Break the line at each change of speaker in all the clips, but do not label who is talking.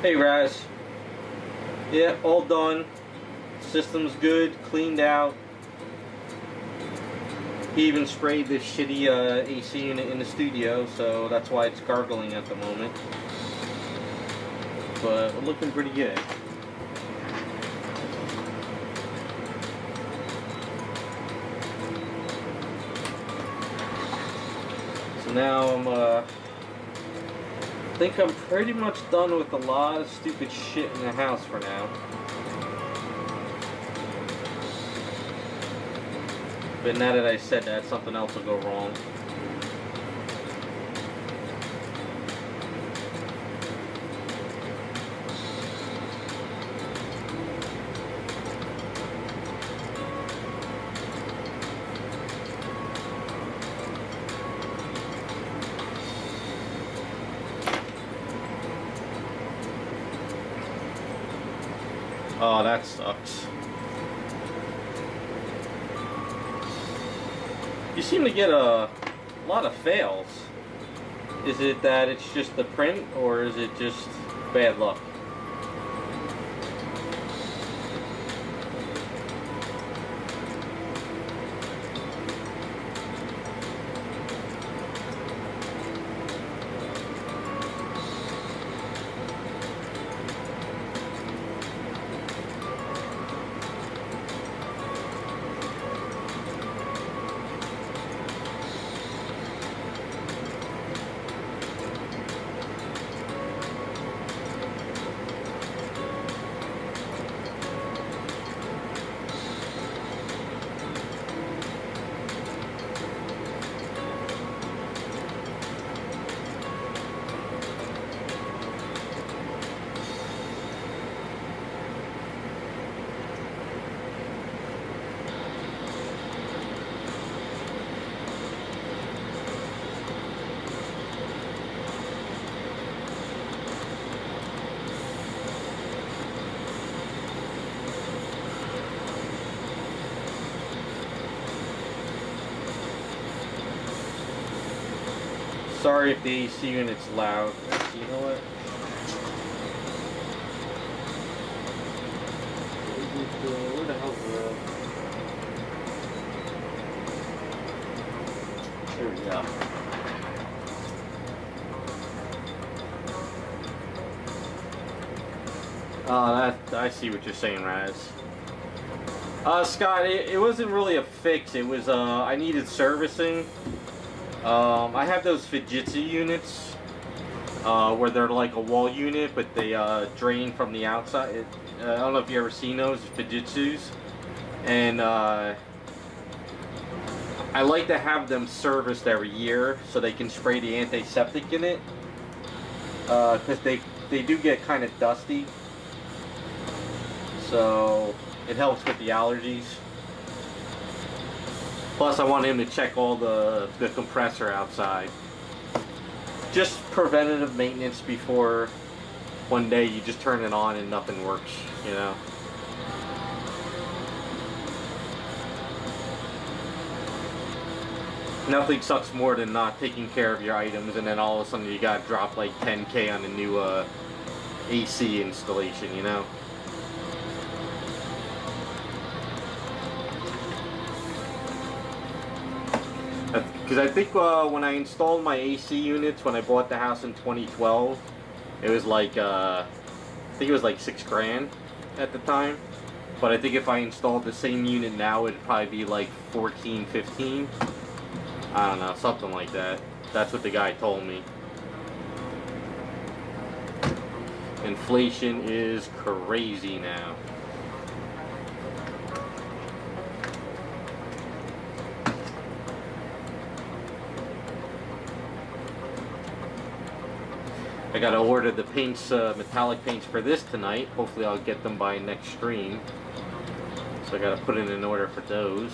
Hey Raz. Yeah, all done. System's good, cleaned out. He even sprayed this shitty AC unit in the studio, so that's why it's gargling at the moment. But we're looking pretty good. So now I think I'm pretty much done with a lot of stupid shit in the house for now. But now that I said that, something else will go wrong. Oh, that sucks. You seem to get a lot of fails. Is it that it's just the print, or is it just bad luck? Sorry if the AC unit's loud. You know what? Where the hell's the... There we go. Oh, I see what you're saying, Raz. Scott, it wasn't really a fix. It was, I needed servicing. I have those Fujitsu units where they're like a wall unit, but they drain from the outside. I don't know if you ever seen those Fujitsus, and I like to have them serviced every year so they can spray the antiseptic in it, because they do get kind of dusty, so it helps with the allergies. Plus, I want him to check all the compressor outside. Just preventative maintenance before one day you just turn it on and nothing works, you know. Nothing sucks more than not taking care of your items and then all of a sudden you gotta drop like 10K on a new AC installation, you know. Because I think when I installed my AC units, when I bought the house in 2012, it was like, I think it was like $6 grand at the time. But I think if I installed the same unit now, it'd probably be like 14, 15. I don't know, something like that. That's what the guy told me. Inflation is crazy now. I gotta order the paints, metallic paints for this tonight. Hopefully I'll get them by next stream. So I gotta put in an order for those.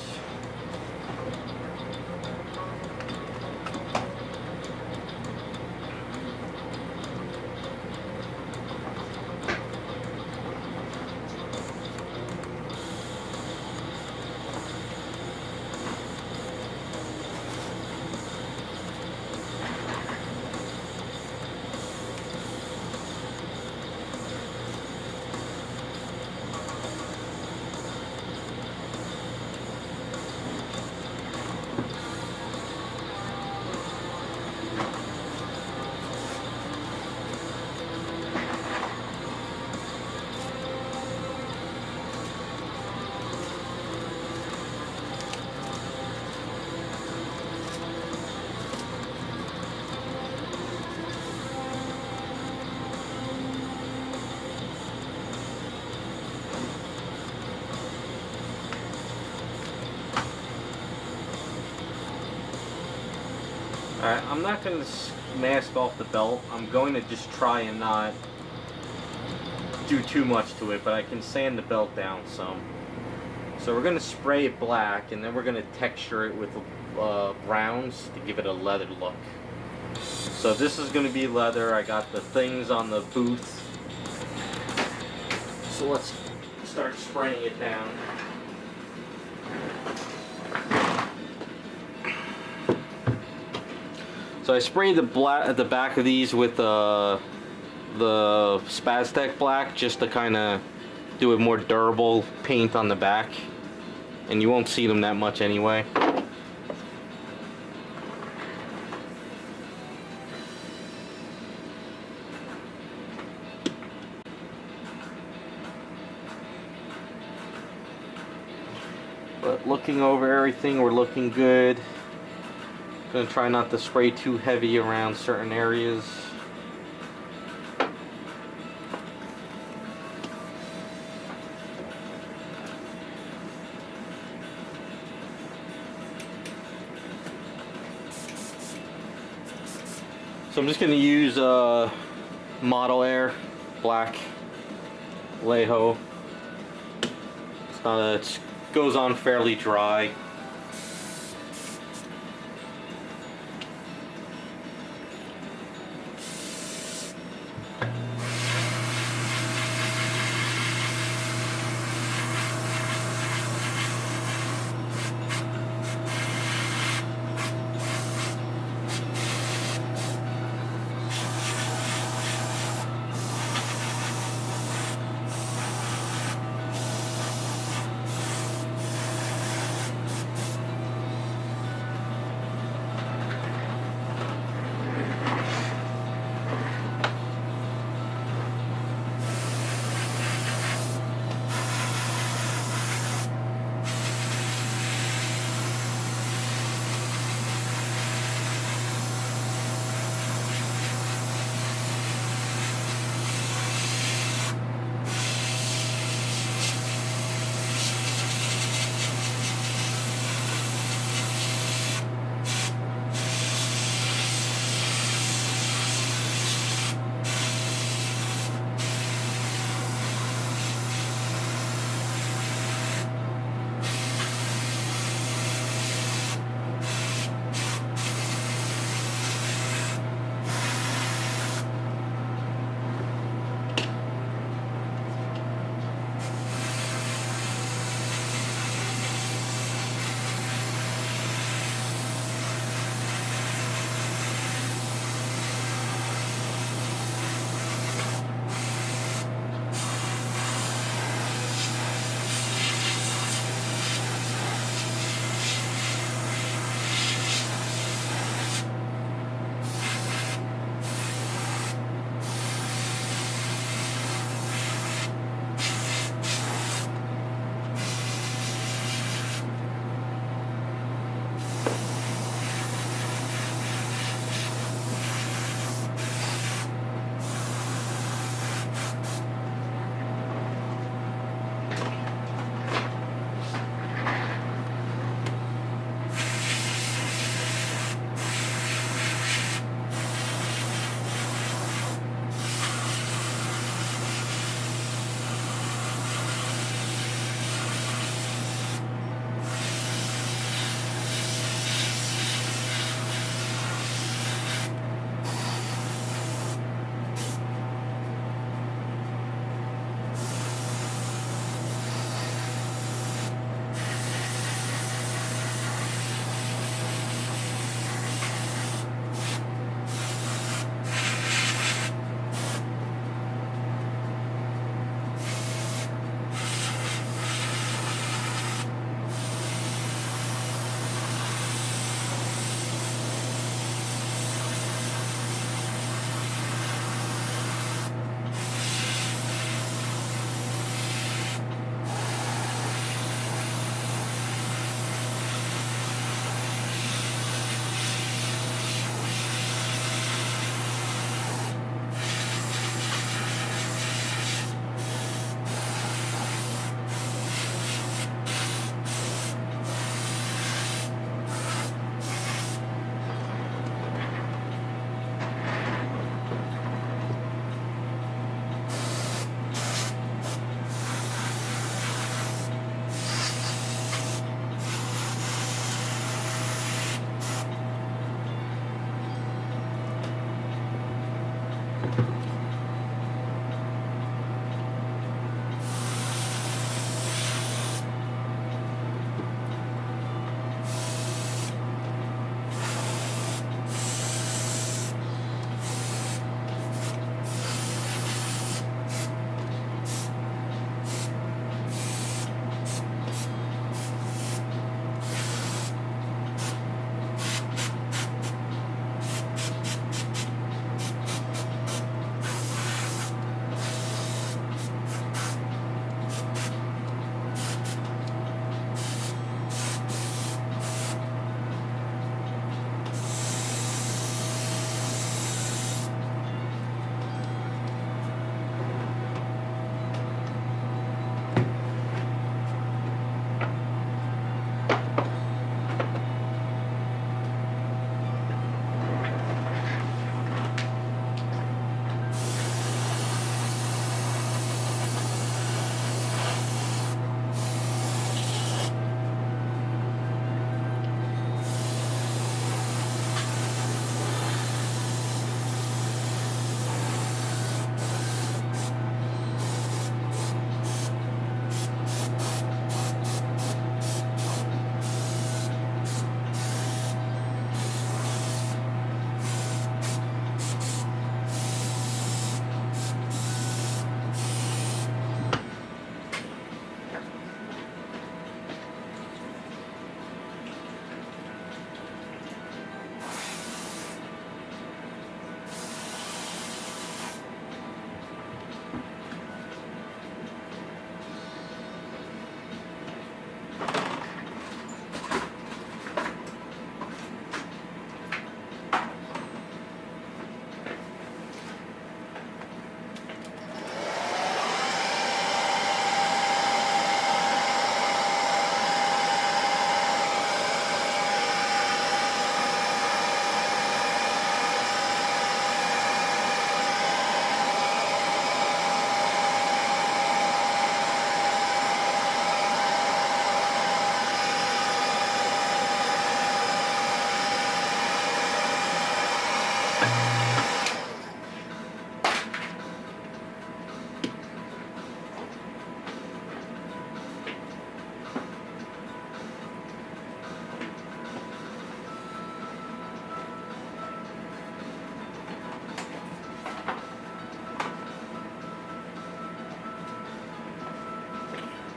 Alright, I'm not going to mask off the belt. I'm going to just try and not do too much to it, but I can sand the belt down some. So we're going to spray it black, and then we're going to texture it with browns to give it a leather look. So this is going to be leather. I got the things on the booth. So let's start spraying it down. So I sprayed the back of these with the Spaztec black just to kind of do a more durable paint on the back, and you won't see them that much anyway. But looking over everything, we're looking good. Gonna try not to spray too heavy around certain areas. So I'm just gonna use Model Air black Leho. It goes on fairly dry.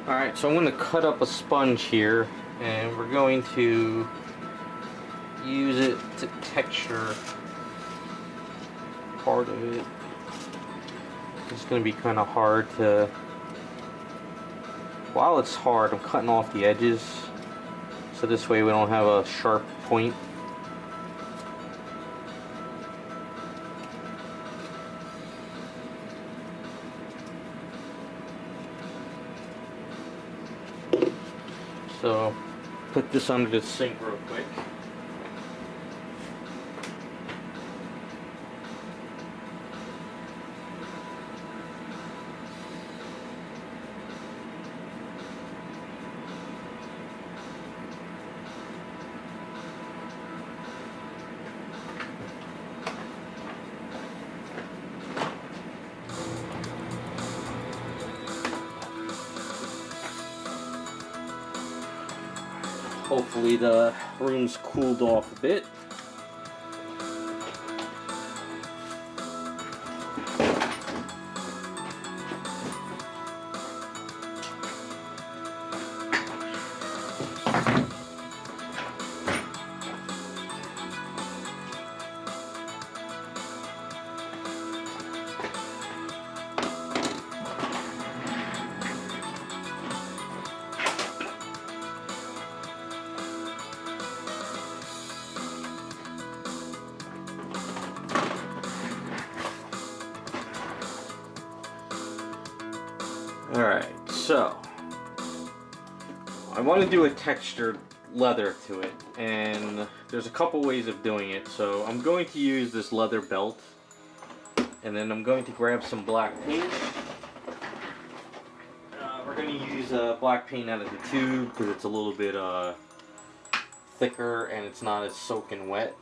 Alright, so I'm going to cut up a sponge here, and we're going to use it to texture part of it. It's going to be kind of hard to... While it's hard, I'm cutting off the edges, so this way we don't have a sharp point. So, put this under the sink real quick. Hopefully the room's cooled off a bit. Alright, so I want to do a textured leather to it, and there's a couple ways of doing it. So I'm going to use this leather belt, and then I'm going to grab some black paint. We're going to use black paint out of the tube because it's a little bit thicker and it's not as soaking wet.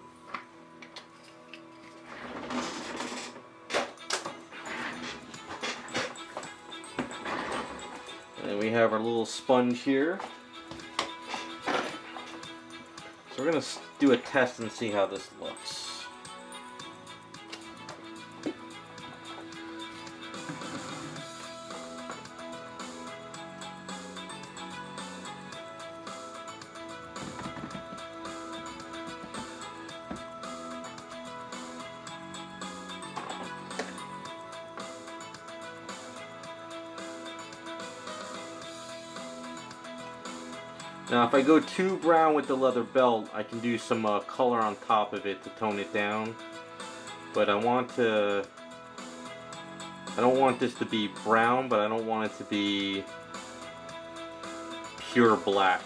And we have our little sponge here. So we're going to do a test and see how this looks. Now if I go too brown with the leather belt, I can do some color on top of it to tone it down. But I don't want this to be brown, but I don't want it to be pure black.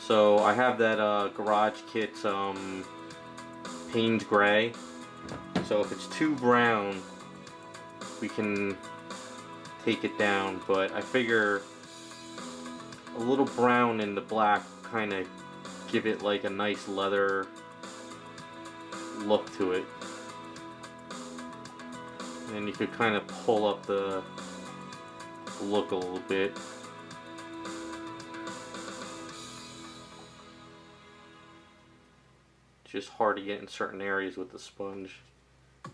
So I have that garage kit painted gray. So if it's too brown, we can take it down. But I figure a little brown in the black kind of give it like a nice leather look to it. And you could kind of pull up the look a little bit. Just hard to get in certain areas with the sponge. So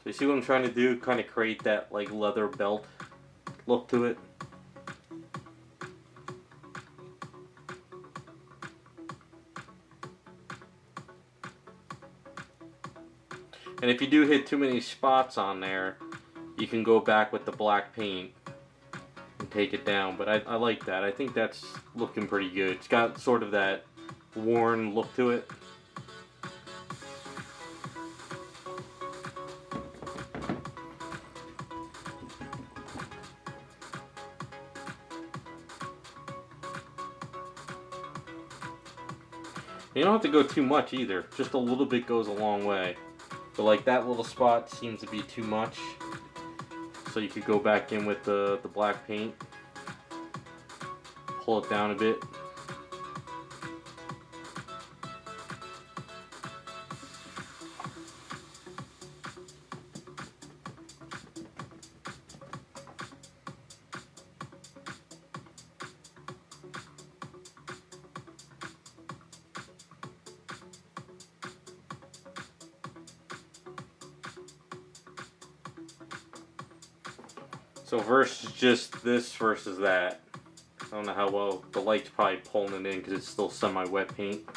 you see what I'm trying to do? Kind of create that like leather belt look to it. And if you do hit too many spots on there, you can go back with the black paint and take it down. But I like that. I think that's looking pretty good. It's got sort of that worn look to it. You don't have to go too much either. Just a little bit goes a long way. But like that little spot seems to be too much. So you could go back in with the black paint. Pull it down a bit. So versus just this versus that. I don't know how well the light's probably pulling it in because it's still semi-wet paint.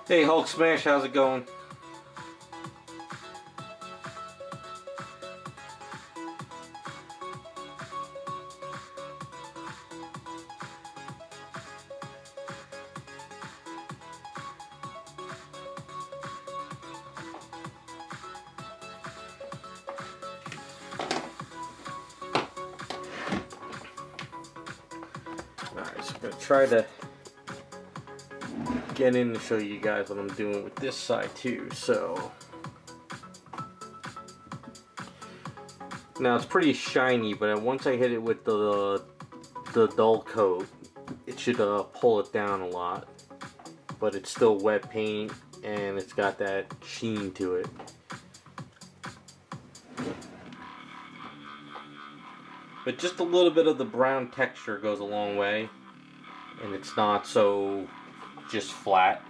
Hey Hulk Smash, how's it going? Alright, so I'm going to try to get in to show you guys what I'm doing with this side too. So now it's pretty shiny, but once I hit it with the dull coat, it should pull it down a lot. But it's still wet paint and it's got that sheen to it. But just a little bit of the brown texture goes a long way, and it's not so just flat.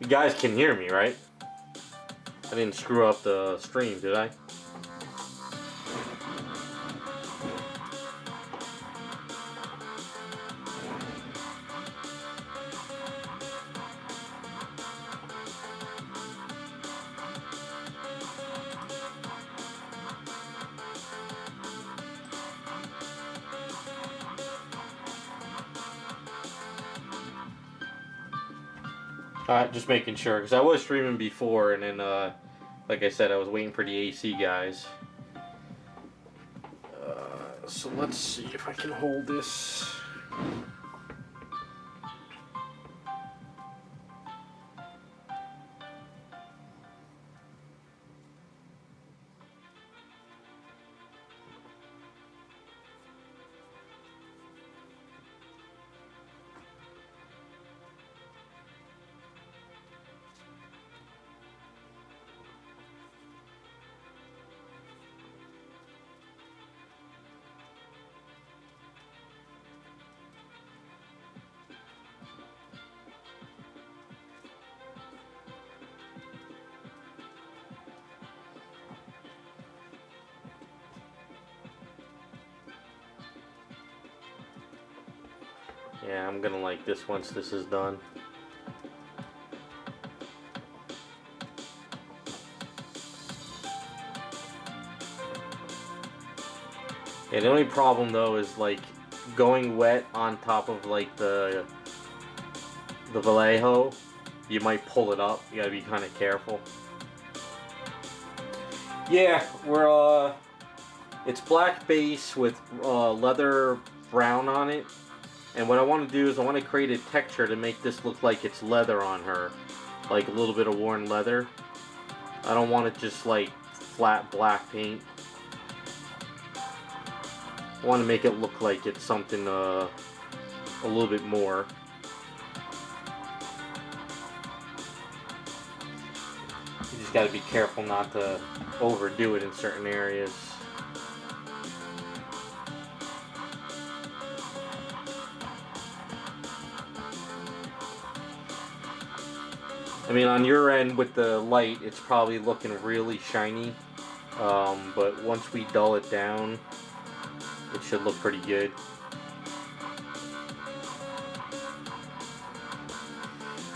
You guys can hear me, right? I didn't screw up the stream, did I? Alright, just making sure, because I was streaming before, and then, like I said, I was waiting for the AC guys. So let's see if I can hold this. Yeah, I'm gonna like this once this is done. Yeah, the only problem though is like going wet on top of like the Vallejo, you might pull it up. You gotta be kind of careful. Yeah, we're it's black base with leather brown on it. And what I want to do is I want to create a texture to make this look like it's leather on her. Like a little bit of worn leather. I don't want it just like flat black paint. I want to make it look like it's something a little bit more. You just got to be careful not to overdo it in certain areas. I mean, on your end with the light, it's probably looking really shiny, but once we dull it down, it should look pretty good.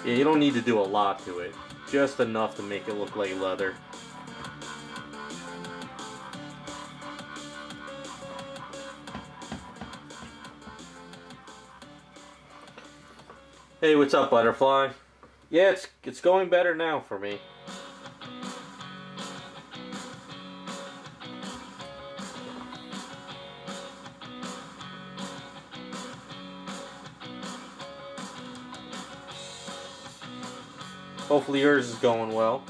Yeah, you don't need to do a lot to it, just enough to make it look like leather. Hey, what's up, Butterfly? Yeah, it's going better now for me. Hopefully yours is going well.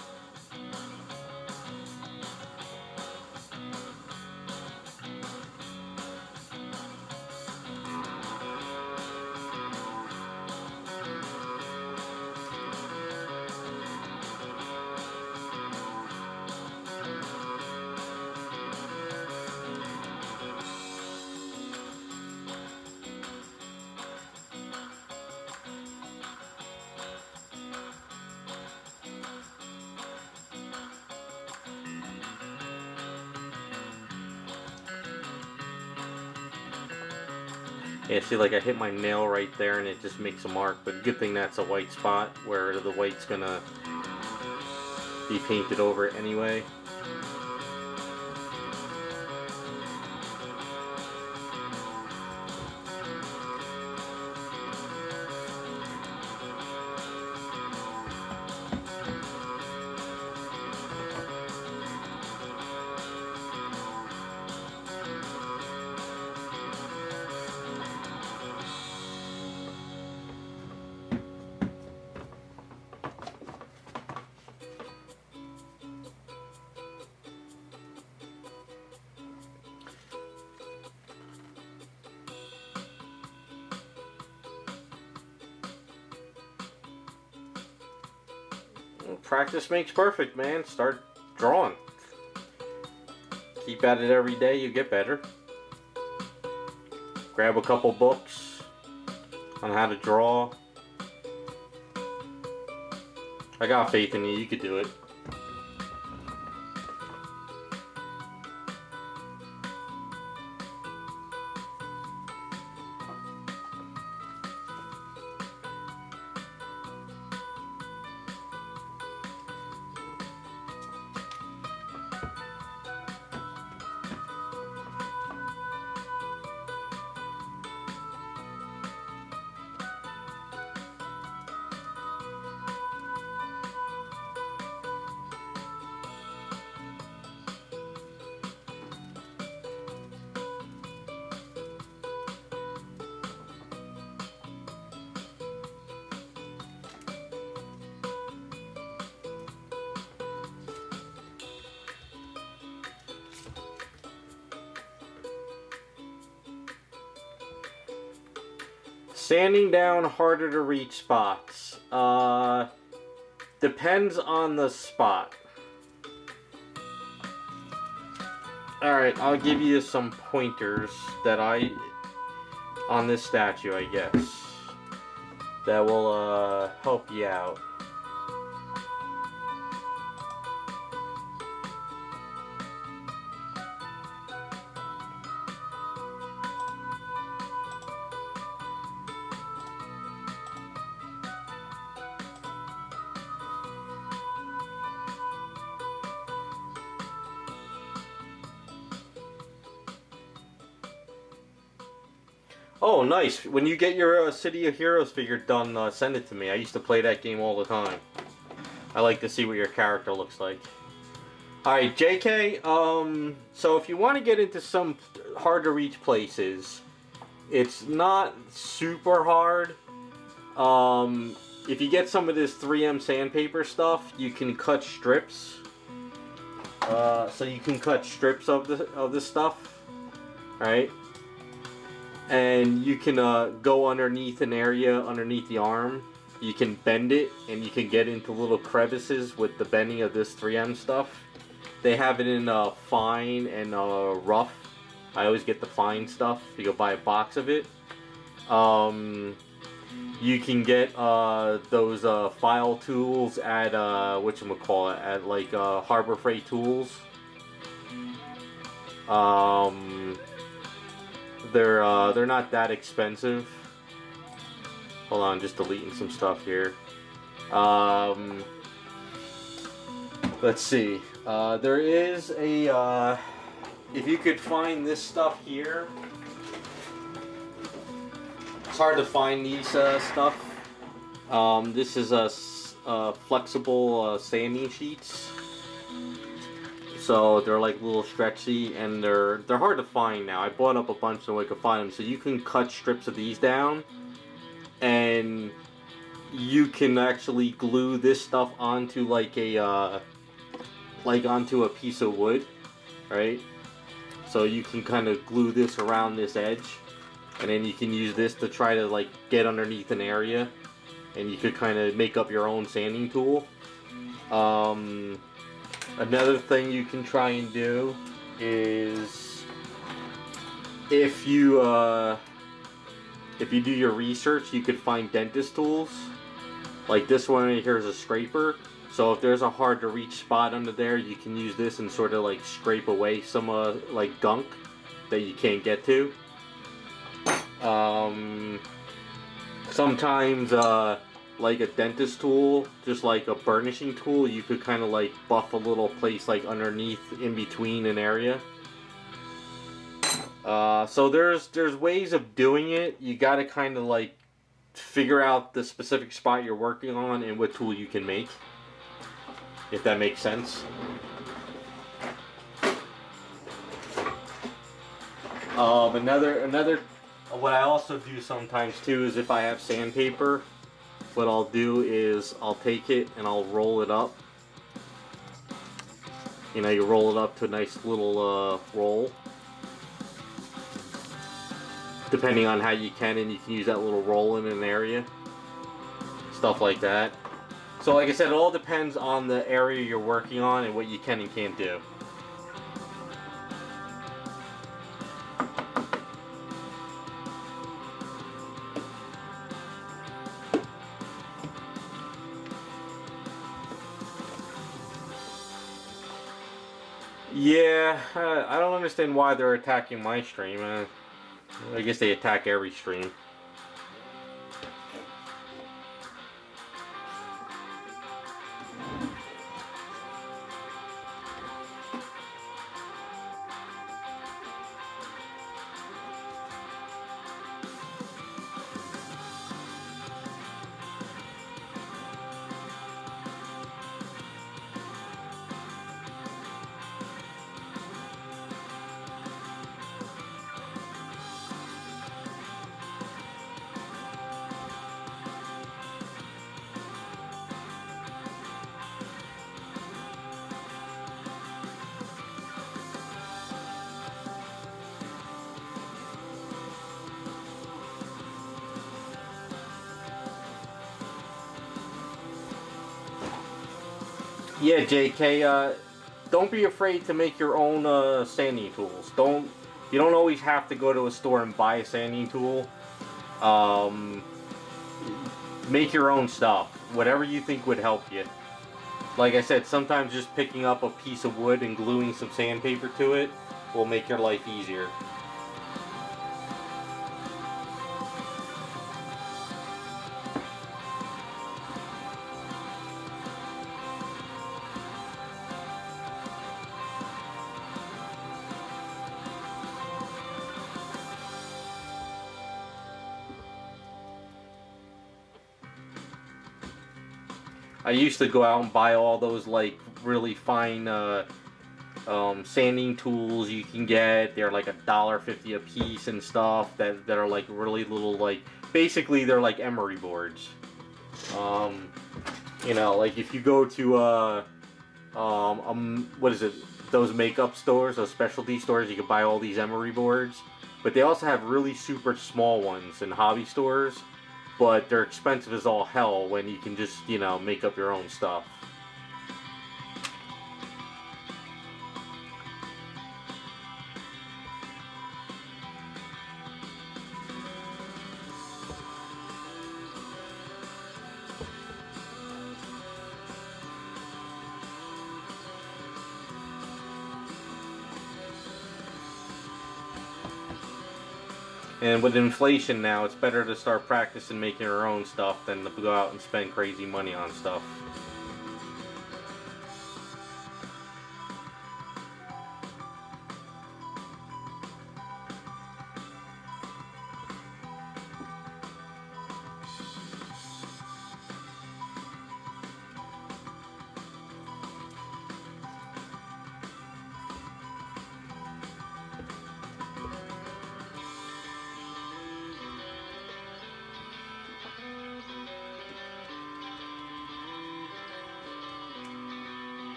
Yeah, see, like I hit my nail right there and it just makes a mark, but good thing that's a white spot where the white's gonna be painted over anyway. Practice makes perfect, man. Start drawing. Keep at it every day, you get better. Grab a couple books on how to draw. I got faith in you. You could do it. Sanding down harder to reach spots. Depends on the spot. Alright, I'll give you some pointers that on this statue, I guess, that will help you out. Oh, nice. When you get your City of Heroes figure done, send it to me. I used to play that game all the time. I like to see what your character looks like. Alright, JK, so if you want to get into some hard to reach places, it's not super hard. If you get some of this 3M sandpaper stuff, you can cut strips. So you can cut strips of this stuff, right? And you can go underneath an area, underneath the arm. You can bend it, and you can get into little crevices with the bending of this 3M stuff. They have it in fine and rough. I always get the fine stuff. You go buy a box of it. You can get those file tools at whatchamacallit, at like Harbor Freight Tools. They're not that expensive. Hold on, just deleting some stuff here. Let's see. There is a if you could find this stuff here. It's hard to find these stuff. This is a flexible sanding sheets. So they're like little stretchy, and they're hard to find now. I bought up a bunch so I could find them. So you can cut strips of these down, and you can actually glue this stuff onto like a onto a piece of wood, right? So you can kind of glue this around this edge, and then you can use this to try to like get underneath an area, and you could kind of make up your own sanding tool. Another thing you can try and do is if you do your research, you could find dentist tools. Like this one right here is a scraper. So if there's a hard to reach spot under there, you can use this and sort of like scrape away some like gunk that you can't get to. Sometimes like a dentist tool, just like a burnishing tool, you could kind of like buff a little place like underneath in between an area. So there's ways of doing it. You gotta kind of like figure out the specific spot you're working on and what tool you can make, if that makes sense. Another what I also do sometimes too is if I have sandpaper, what I'll do is I'll take it and I'll roll it up. You know, you roll it up to a nice little roll, depending on how you can, and you can use that little roll in an area, stuff like that. So like I said, it all depends on the area you're working on and what you can and can't do. Yeah, I don't understand why they're attacking my stream. I guess they attack every stream. Yeah, JK, don't be afraid to make your own sanding tools. You don't always have to go to a store and buy a sanding tool. Make your own stuff. Whatever you think would help you. Like I said, sometimes just picking up a piece of wood and gluing some sandpaper to it will make your life easier. I used to go out and buy all those like really fine sanding tools you can get. They're like $1.50 a piece and stuff that are like really little, like basically they're like emery boards. You know, like if you go to what is it? Those makeup stores, those specialty stores, you can buy all these emery boards. But they also have really super small ones in hobby stores. But they're expensive as all hell when you can just, you know, make up your own stuff. And with inflation now, it's better to start practicing making your own stuff than to go out and spend crazy money on stuff.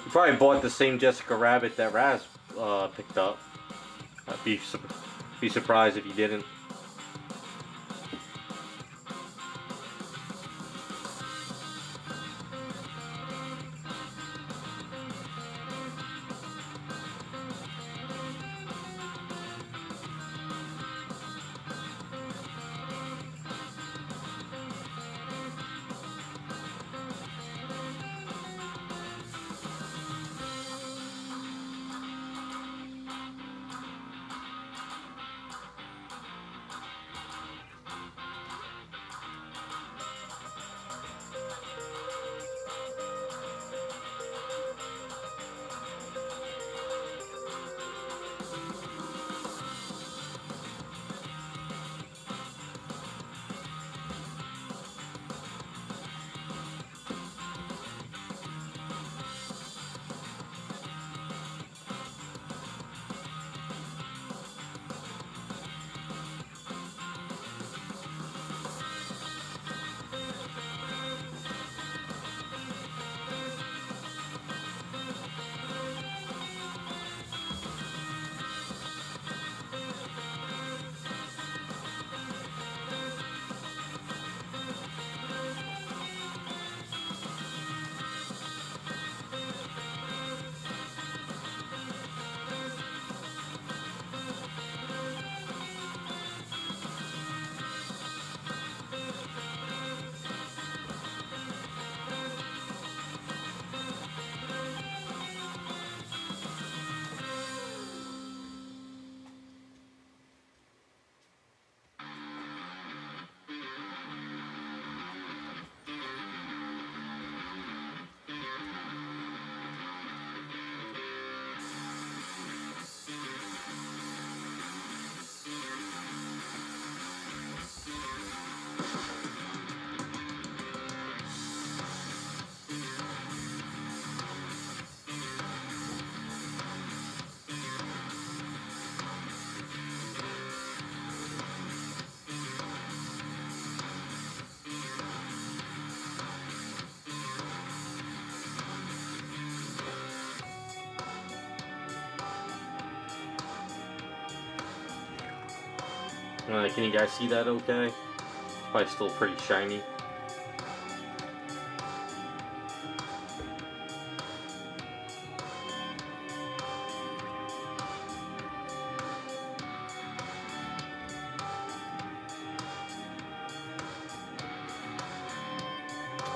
You probably bought the same Jessica Rabbit that Raz picked up. I'd be surprised if you didn't. Can you guys see that okay? Probably still pretty shiny.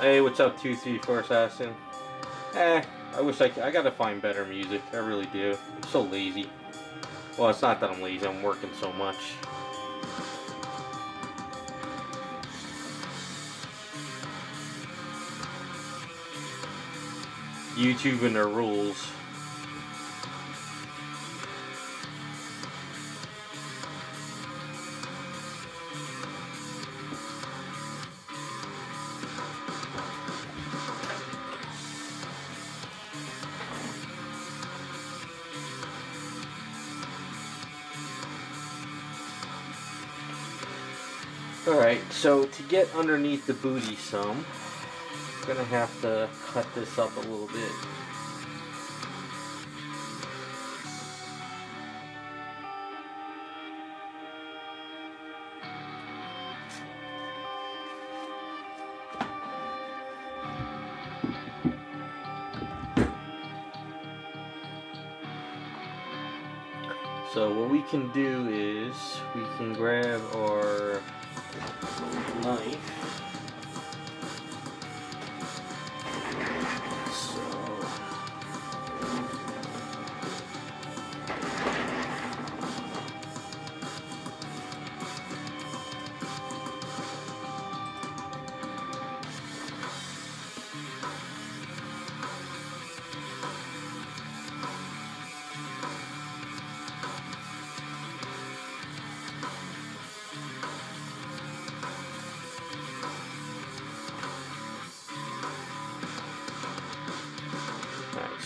Hey, what's up, 234 Assassin? I wish I gotta find better music. I really do. I'm so lazy. Well, it's not that I'm lazy. I'm working so much. YouTube and their rules. Alright, so to get underneath the booty some, I'm gonna have to cut this up a little bit. So what we can do is we can grab our knife.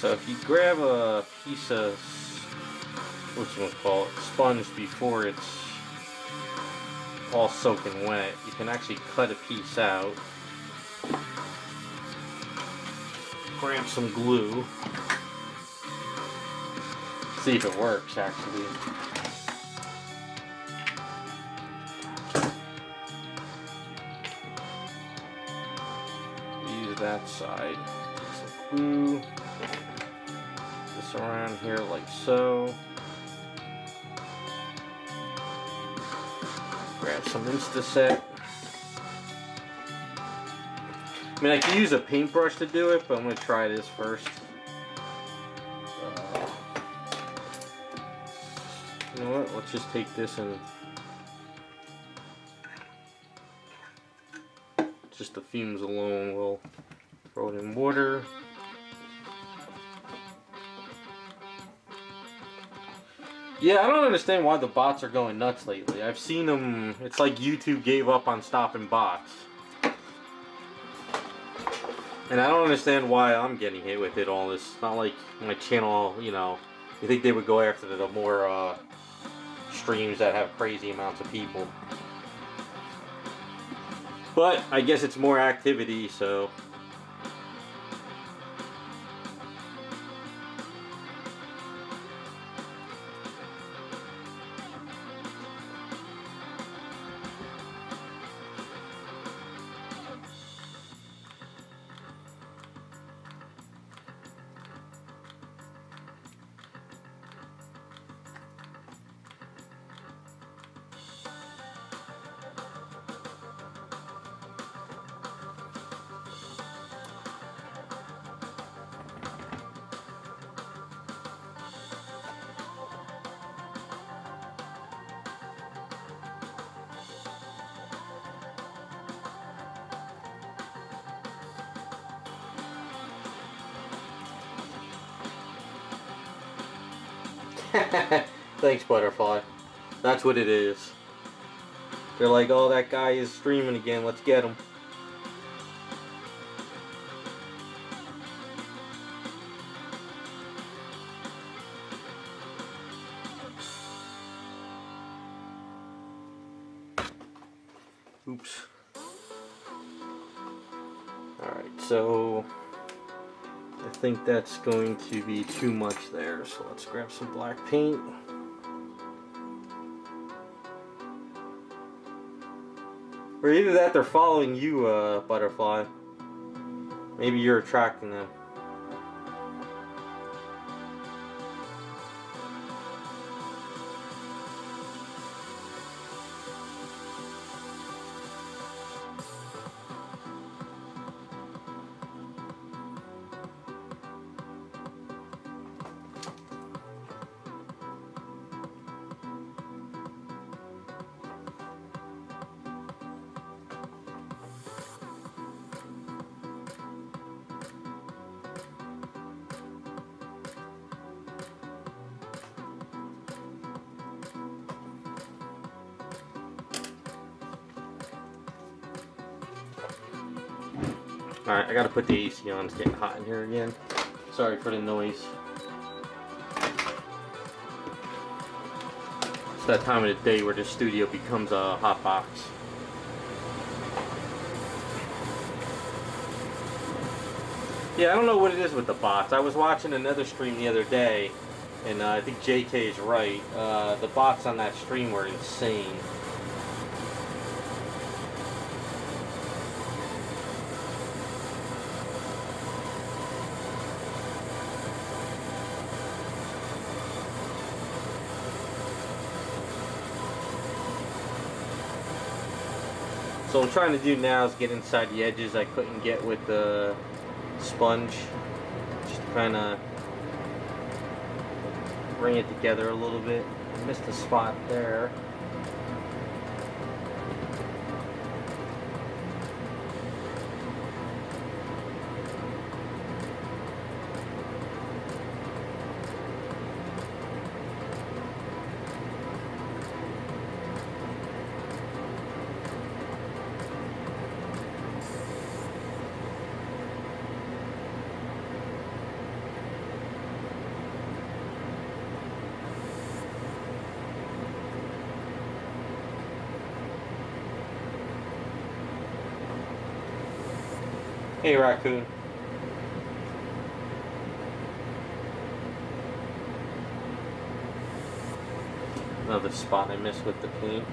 So if you grab a piece of, sponge before it's all soaking wet, you can actually cut a piece out. Grab some glue. See if it works actually. Use that side. Some glue. Around here like so. Grab some Instaset. I mean, I can use a paintbrush to do it, but I'm going to try this first. You know what? Let's just take this and just the fumes alone. We'll throw it in water. Yeah, I don't understand why the bots are going nuts lately. I've seen them, it's like YouTube gave up on stopping bots. And I don't understand why I'm getting hit with it all this. It's not like my channel, you know, you think they would go after the more streams that have crazy amounts of people. But I guess it's more activity, so... Thanks, Butterfly. That's what it is. They're like, oh, that guy is streaming again, let's get him. Oops. Alright, so I think that's going to be too much there, so let's grab some black paint. Or either that they're following you, butterfly. Maybe you're attracting them. Alright, I gotta put the AC on. It's getting hot in here again. Sorry for the noise. It's that time of the day where the studio becomes a hot box. Yeah, I don't know what it is with the bots. I was watching another stream the other day, and I think JK is right. The bots on that stream were insane. So what I'm trying to do now is get inside the edges I couldn't get with the sponge. Just to kind of bring it together a little bit. I missed a spot there. Hey, raccoon. Another spot I missed with the paint.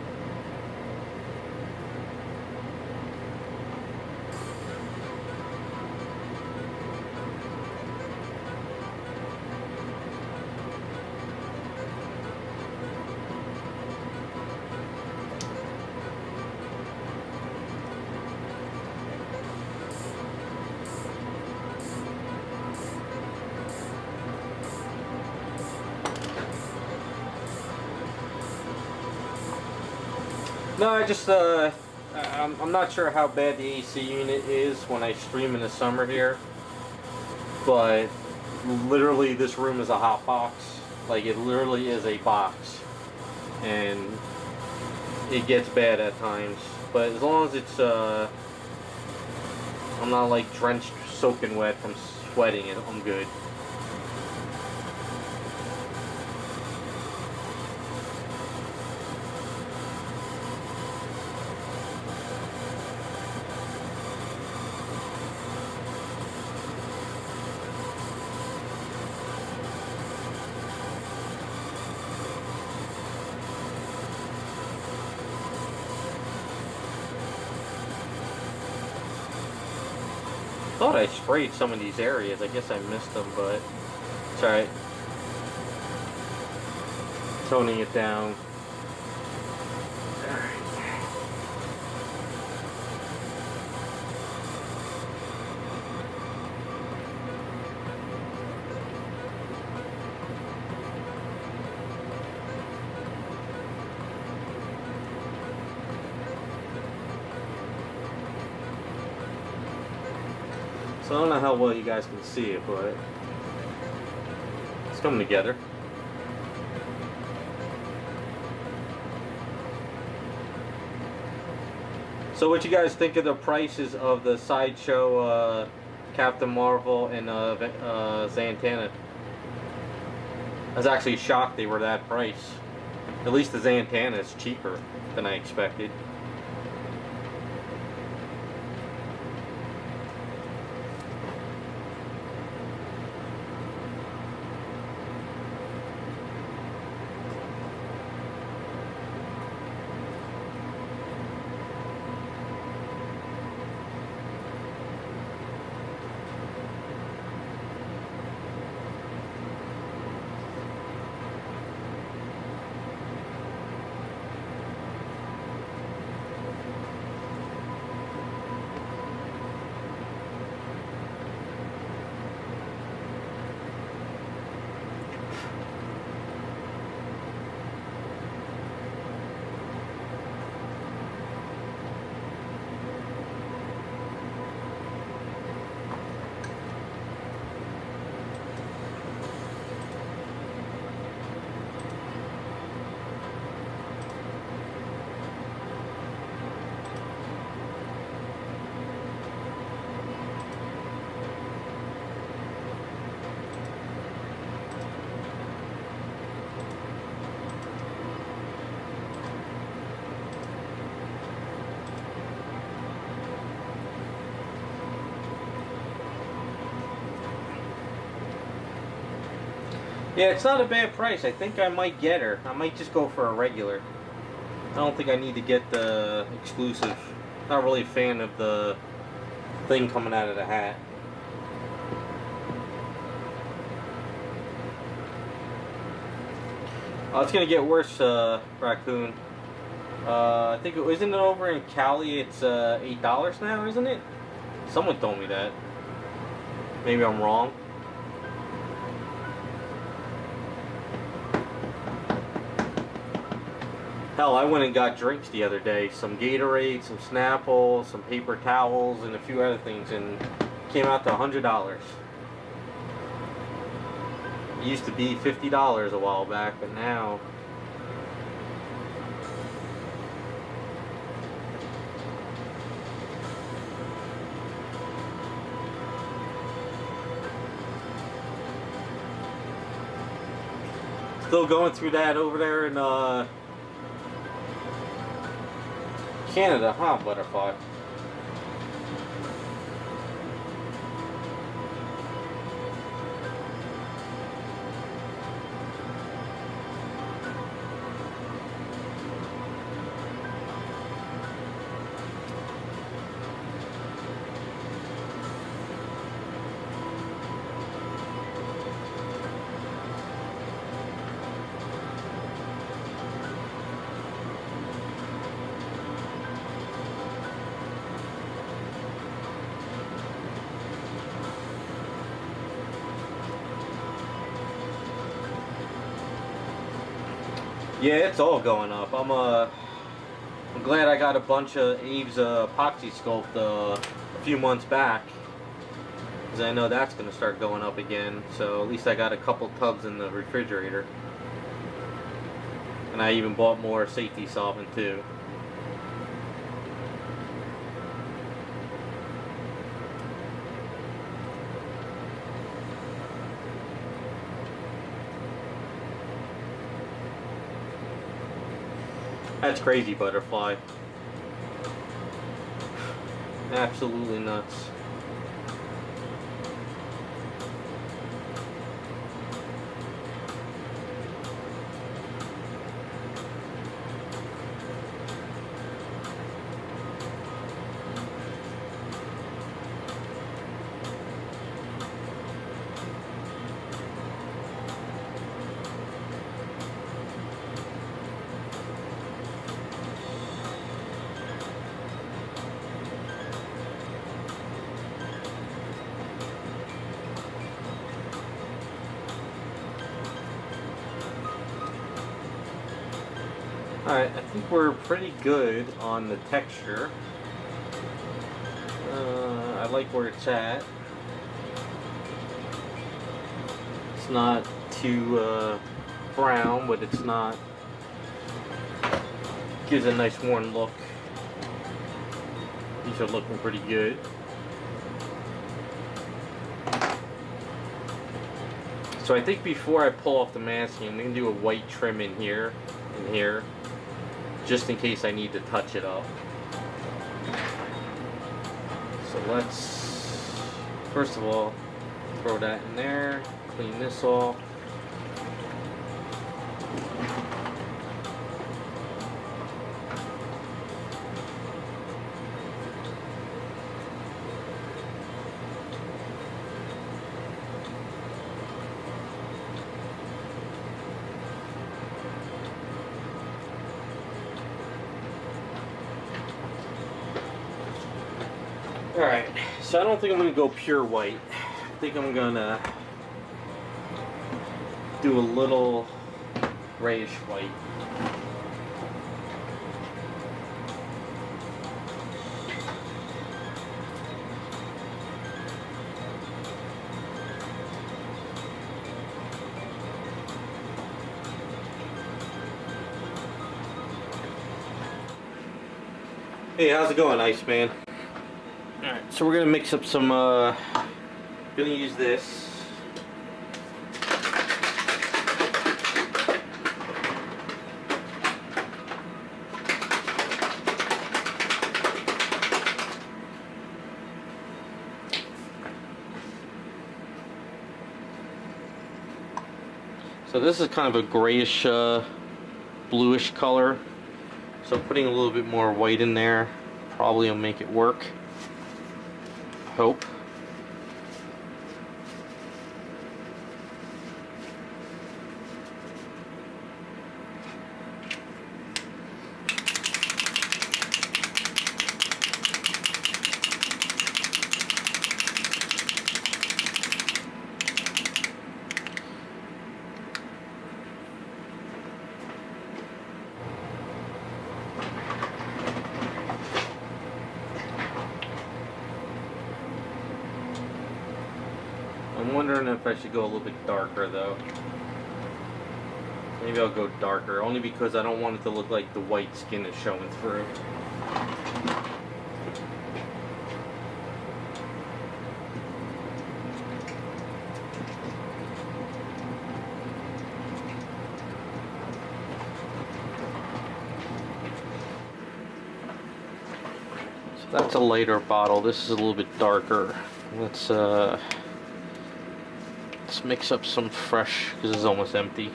No, I just, I'm not sure how bad the AC unit is when I stream in the summer here, but literally this room is a hot box. Like, it literally is a box, and it gets bad at times, but as long as it's, I'm not like drenched, soaking wet from sweating, I'm good. Thought I sprayed some of these areas. I guess I missed them, but it's alright. Toning it down. Alright. So I don't know how well you guys can see it, but it's coming together. So what you guys think of the prices of the Sideshow Captain Marvel and Zatanna? I was actually shocked they were that price. At least the Zatanna is cheaper than I expected. Yeah, it's not a bad price. I think I might get her. I might just go for a regular. I don't think I need to get the exclusive. Not really a fan of the thing coming out of the hat. Oh, it's gonna get worse, Raccoon. I think isn't it over in Cali? It's $8 now, isn't it? Someone told me that. Maybe I'm wrong. Hell, I went and got drinks the other day. Some Gatorade, some Snapple, some paper towels, and a few other things, and came out to $100. It used to be $50 a while back, but now... Still going through that over there in Canada, huh, Butterfly? Yeah, it's all going up. I'm glad I got a bunch of Abe's epoxy sculpt a few months back, because I know that's going to start going up again. So at least I got a couple tubs in the refrigerator, and I even bought more safety solvent too. That's crazy, Butterfly. Absolutely nuts. Alright, I think we're pretty good on the texture. I like where it's at. It's not too brown, but it's not... Gives a nice worn look. These are looking pretty good. So I think before I pull off the masking, I'm going to do a white trim in here and here, just in case I need to touch it up. So let's, first of all, throw that in there, clean this off. Alright, so I don't think I'm going to go pure white. I think I'm going to do a little grayish white. Hey, how's it going, Iceman? Alright, so we're gonna mix up some, gonna use this. So this is kind of a grayish, bluish color. So putting a little bit more white in there probably will make it work. Hope. I'm wondering if I should go a little bit darker though. Maybe I'll go darker, only because I don't want it to look like the white skin is showing through. So that's a lighter bottle. This is a little bit darker. Let's mix up some fresh, because it's almost empty.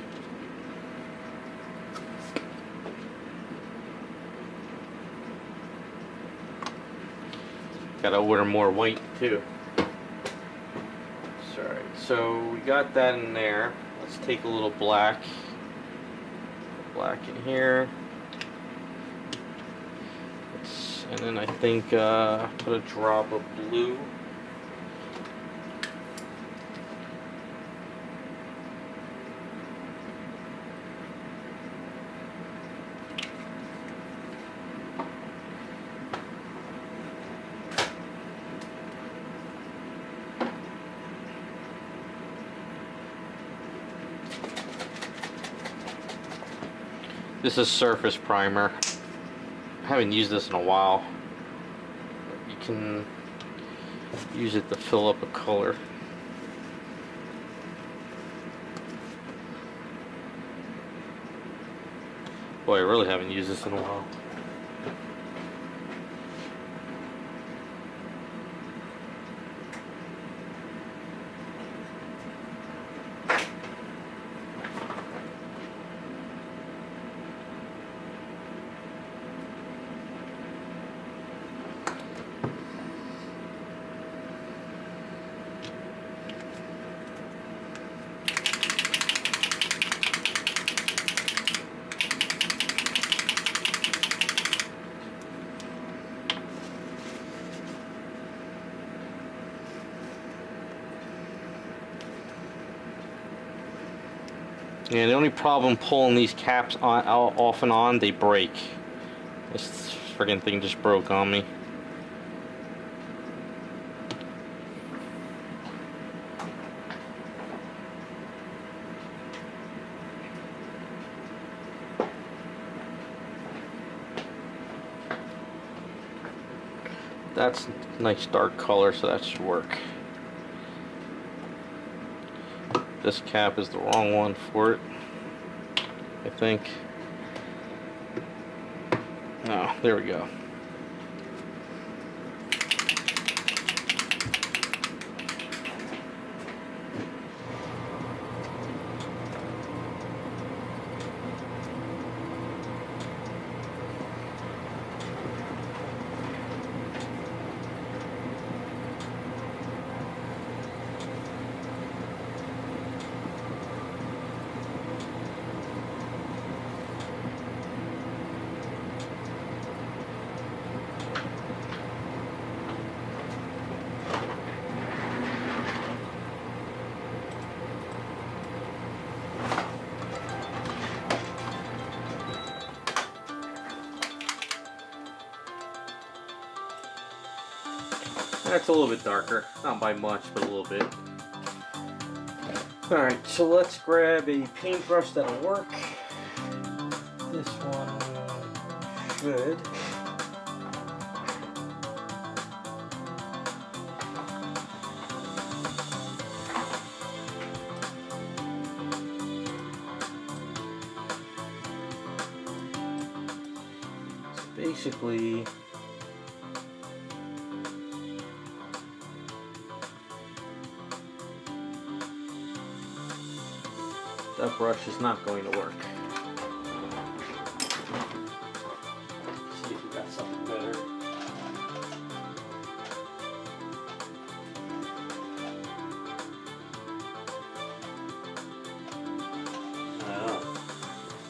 Gotta order more white too. Sorry. So we got that in there. Let's take a little black. Black in here. And then I think put a drop of blue. This is surface primer. I haven't used this in a while. You can use it to fill up a color. Boy, I really haven't used this in a while. Yeah, the only problem pulling these caps on, off and on, they break. This friggin' thing just broke on me. That's a nice dark color, so that should work. This cap is the wrong one for it, I think. Oh, there we go. That's a little bit darker, not by much, but a little bit. Alright, so let's grab a paintbrush that'll work. This one should. So basically, that That brush is not going to work. See if we got something better.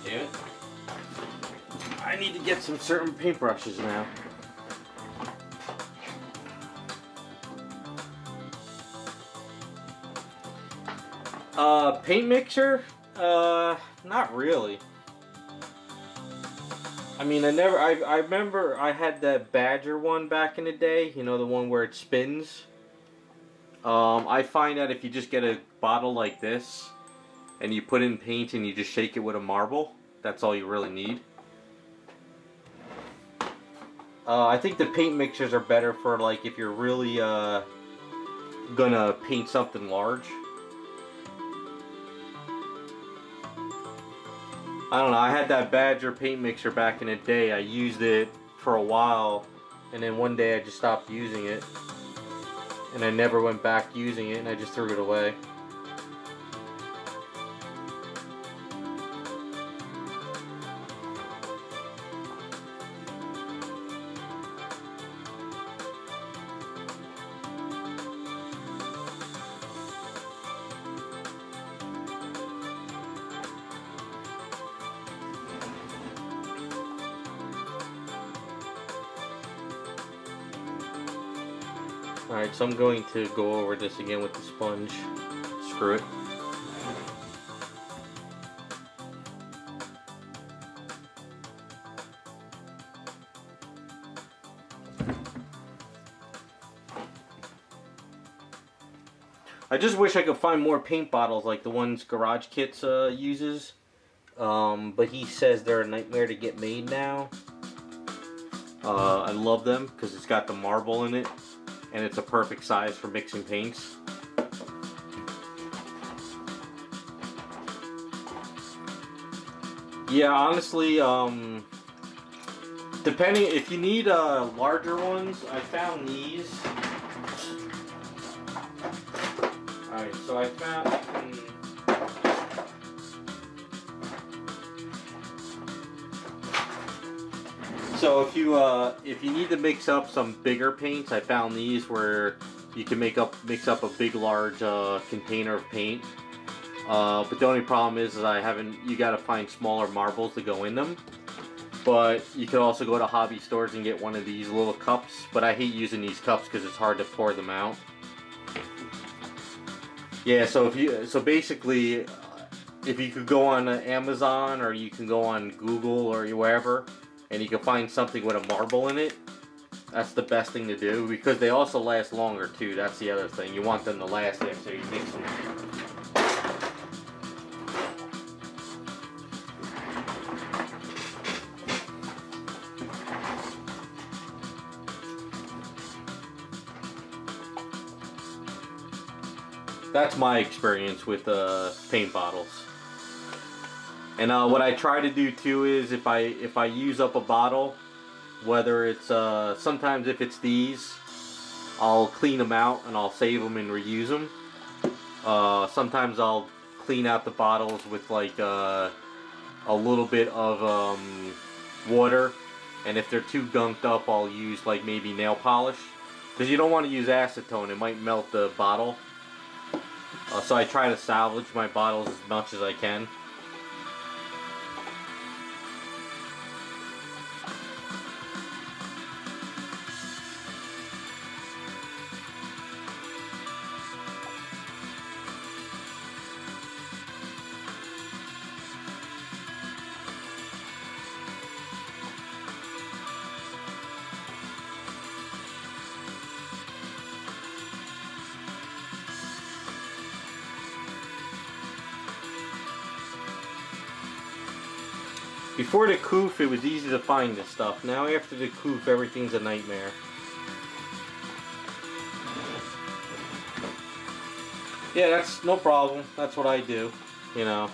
Damn it. I need to get some certain paintbrushes now. Paint mixer? Not really. I mean, I remember I had that Badger one back in the day, you know, the one where it spins. I find that if you just get a bottle like this, and you put in paint and you just shake it with a marble, that's all you really need. I think the paint mixers are better for like if you're really gonna paint something large. I don't know, I had that Badger paint mixer back in the day. I used it for a while, and then one day I just stopped using it. And I never went back using it, and I just threw it away. Alright, so I'm going to go over this again with the sponge. Screw it. I just wish I could find more paint bottles like the ones Garage Kits uses. But he says they're a nightmare to get made now. I love them because it's got the marble in it. And it's a perfect size for mixing paints. Yeah, honestly, depending, if you need larger ones, I found these. Alright, so I found, so if you need to mix up some bigger paints, I found these where you can mix up a big large container of paint. But the only problem is you got to find smaller marbles to go in them. But you could also go to hobby stores and get one of these little cups. But I hate using these cups because it's hard to pour them out. Yeah, so basically, if you could go on Amazon or you can go on Google or wherever, and you can find something with a marble in it, that's the best thing to do, because they also last longer too. That's the other thing. You want them to last after you mix them. That's my experience with paint bottles. And what I try to do too is if I use up a bottle, whether it's sometimes if it's these, I'll clean them out and I'll save them and reuse them. Sometimes I'll clean out the bottles with like a little bit of water, and if they're too gunked up, I'll use like maybe nail polish, because you don't want to use acetone, it might melt the bottle. So I try to salvage my bottles as much as I can. Before the coof, it was easy to find this stuff. Now after the coof, everything's a nightmare. Yeah, that's no problem. That's what I do, you know.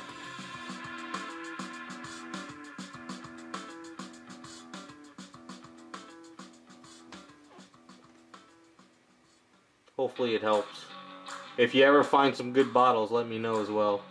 Hopefully it helps. If you ever find some good bottles, let me know as well.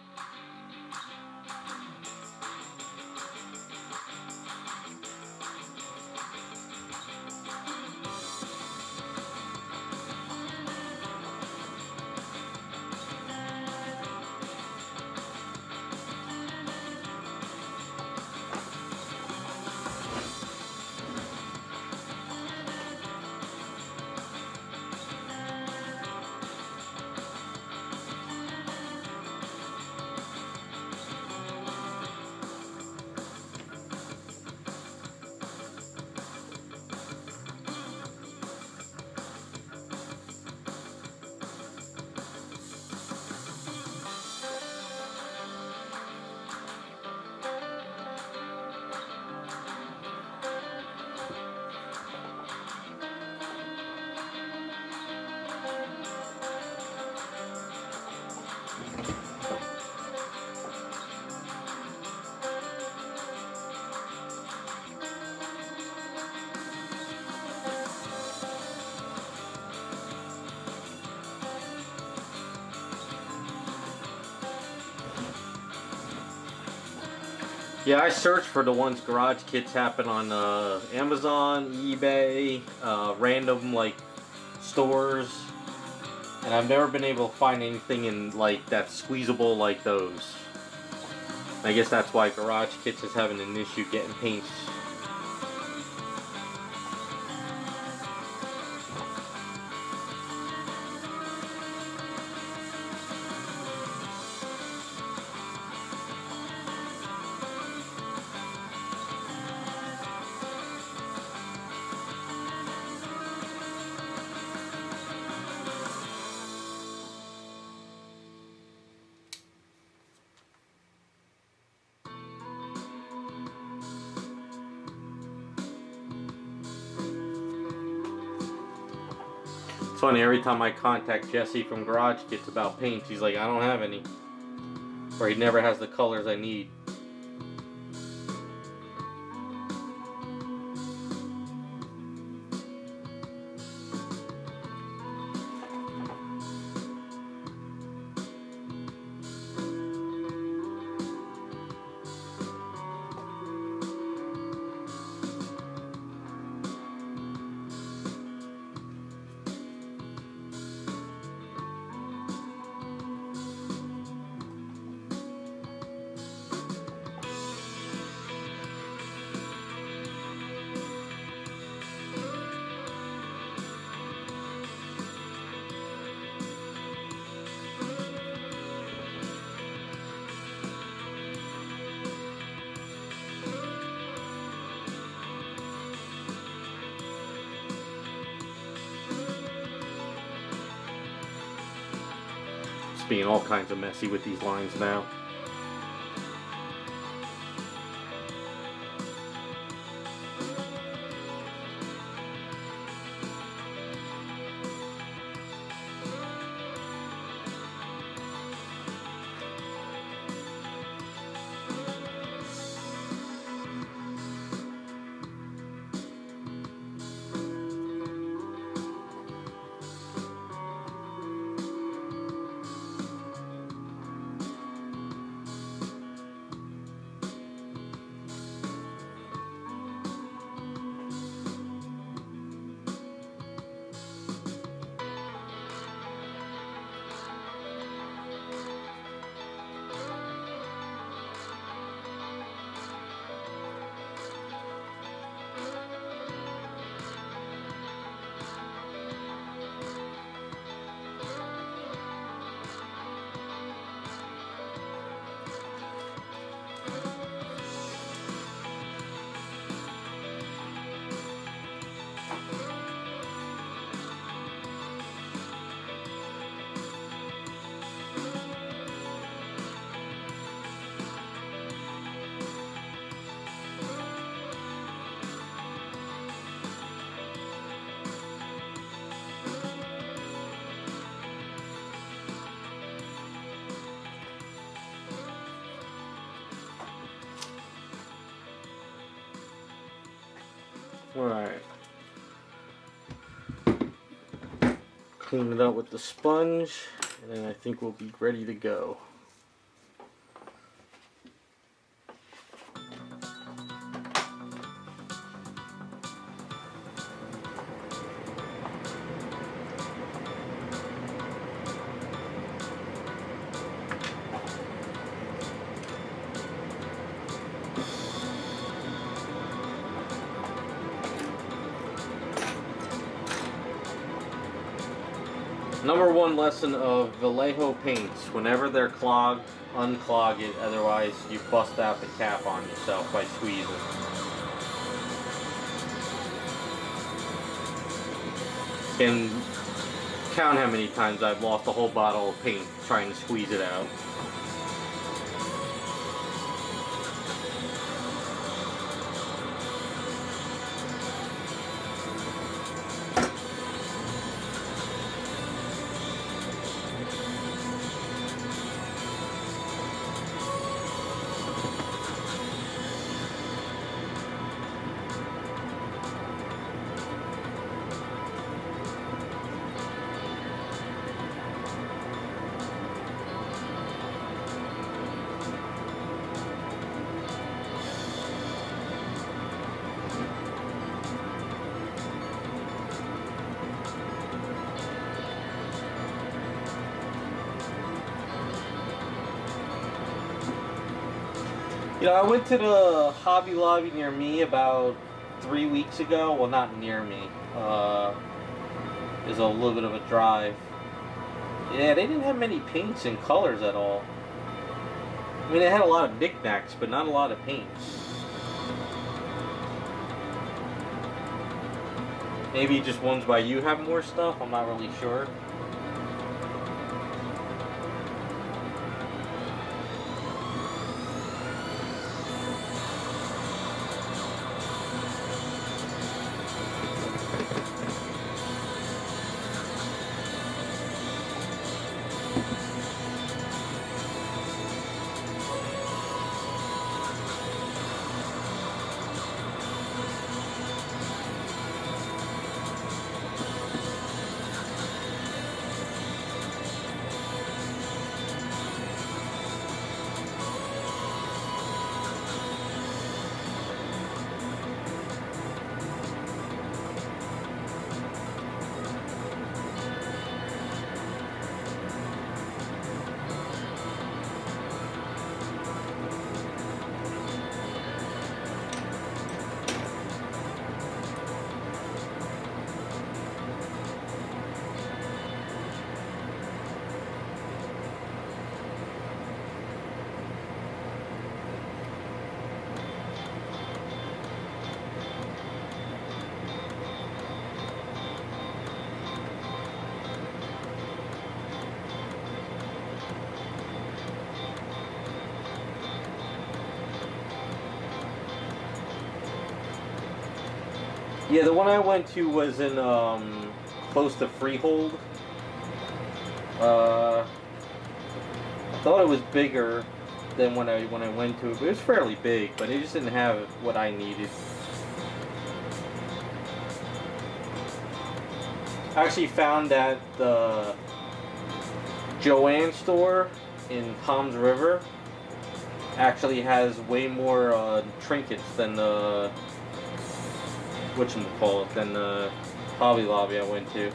Yeah, I searched for the ones garage kits happen on Amazon, eBay, random like stores, and I've never been able to find anything in like that's squeezable like those. I guess that's why garage kits is having an issue getting paints. It's funny, every time I contact Jesse from Garage Kits about paints, he's like, I don't have any. Or he never has the colors I need. Being all kinds of messy with these lines now. Alright. Clean it out with the sponge, and then I think we'll be ready to go. Number one lesson of Vallejo paints: whenever they're clogged, unclog it, otherwise you bust out the cap on yourself by squeezing. And count how many times I've lost a whole bottle of paint trying to squeeze it out. You know, I went to the Hobby Lobby near me about 3 weeks ago. Well, not near me. There's a little bit of a drive. Yeah, they didn't have many paints and colors at all. I mean, they had a lot of knickknacks, but not a lot of paints. Maybe just ones by you have more stuff, I'm not really sure. Yeah, the one I went to was in close to Freehold. I thought it was bigger than when I went to it, but it was fairly big, but it just didn't have what I needed. I actually found that the Joann store in Toms River actually has way more trinkets than the whatchamacallit, than the Hobby Lobby I went to.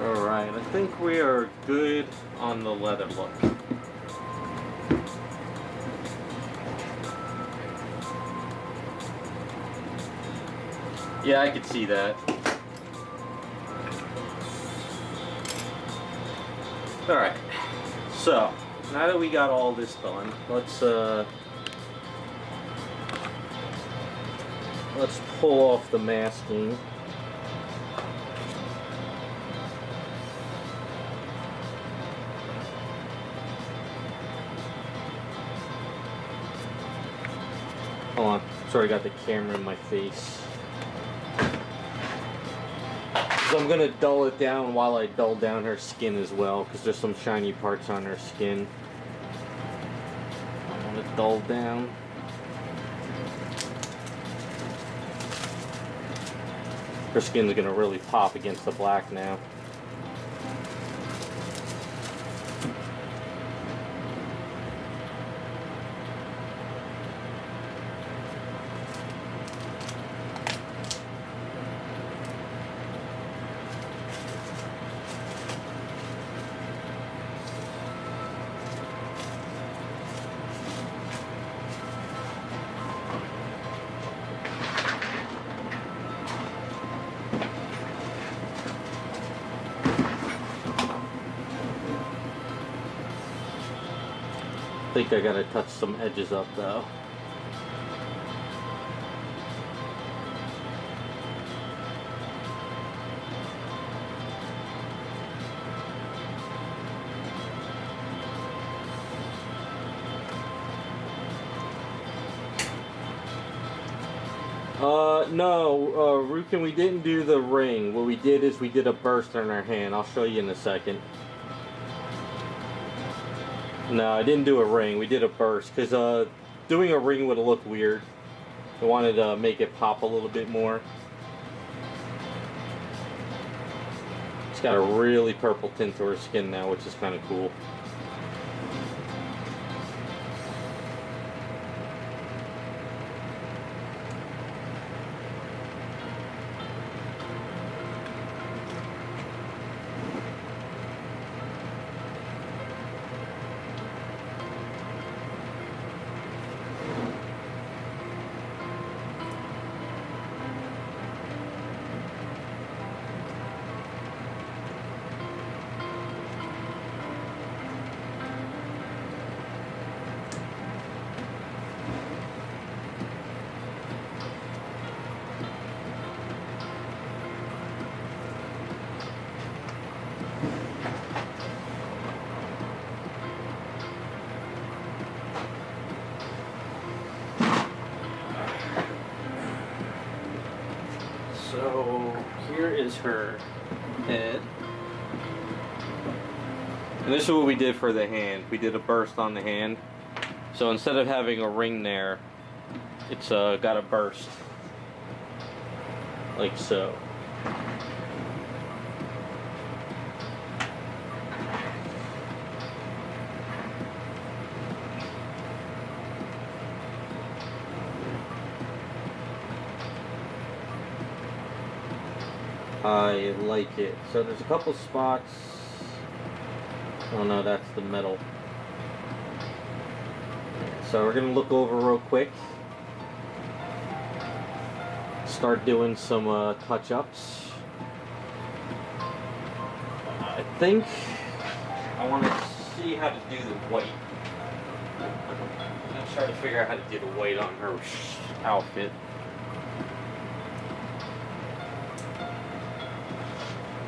Alright, I think we are good on the leather look. Yeah, I could see that. Alright, so now that we got all this done, let's pull off the masking. Hold on, sorry, I got the camera in my face. So I'm gonna dull it down while I dull down her skin as well, because there's some shiny parts on her skin. I want to dull down. Her skin's gonna really pop against the black now. I think I gotta touch some edges up though. No, Rukin, we didn't do the ring. What we did is we did a burst on our hand. I'll show you in a second. No, I didn't do a ring. We did a burst because doing a ring would have looked weird. I wanted to make it pop a little bit more. It's got a really purple tint to her skin now, which is kind of cool. So here is her head. And this is what we did for the hand. We did a burst on the hand. So instead of having a ring there, it's got a burst. Like so. I like it. So there's a couple spots. Oh no, that's the metal. So we're gonna look over real quick. Start doing some touch-ups. I think I want to see how to do the white. I'm gonna try to figure out how to do the white on her outfit.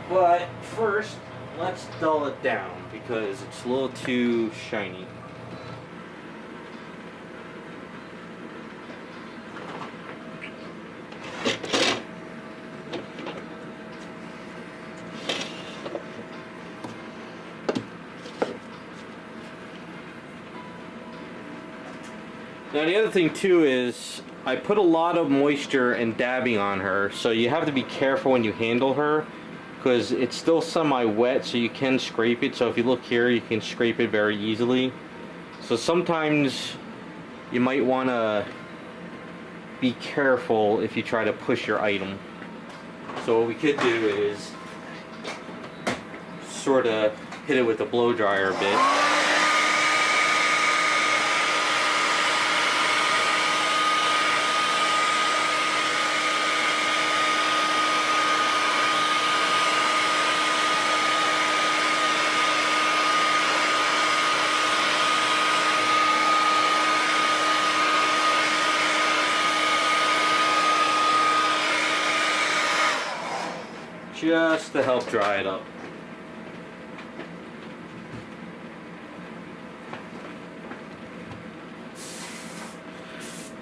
But first, let's dull it down because it's a little too shiny. Now the other thing too is I put a lot of moisture and dabbing on her, so you have to be careful when you handle her because it's still semi-wet, so you can scrape it. So if you look here, you can scrape it very easily. So sometimes you might want to be careful if you try to push your item. So what we could do is sort of hit it with a blow dryer a bit. Just to help dry it up.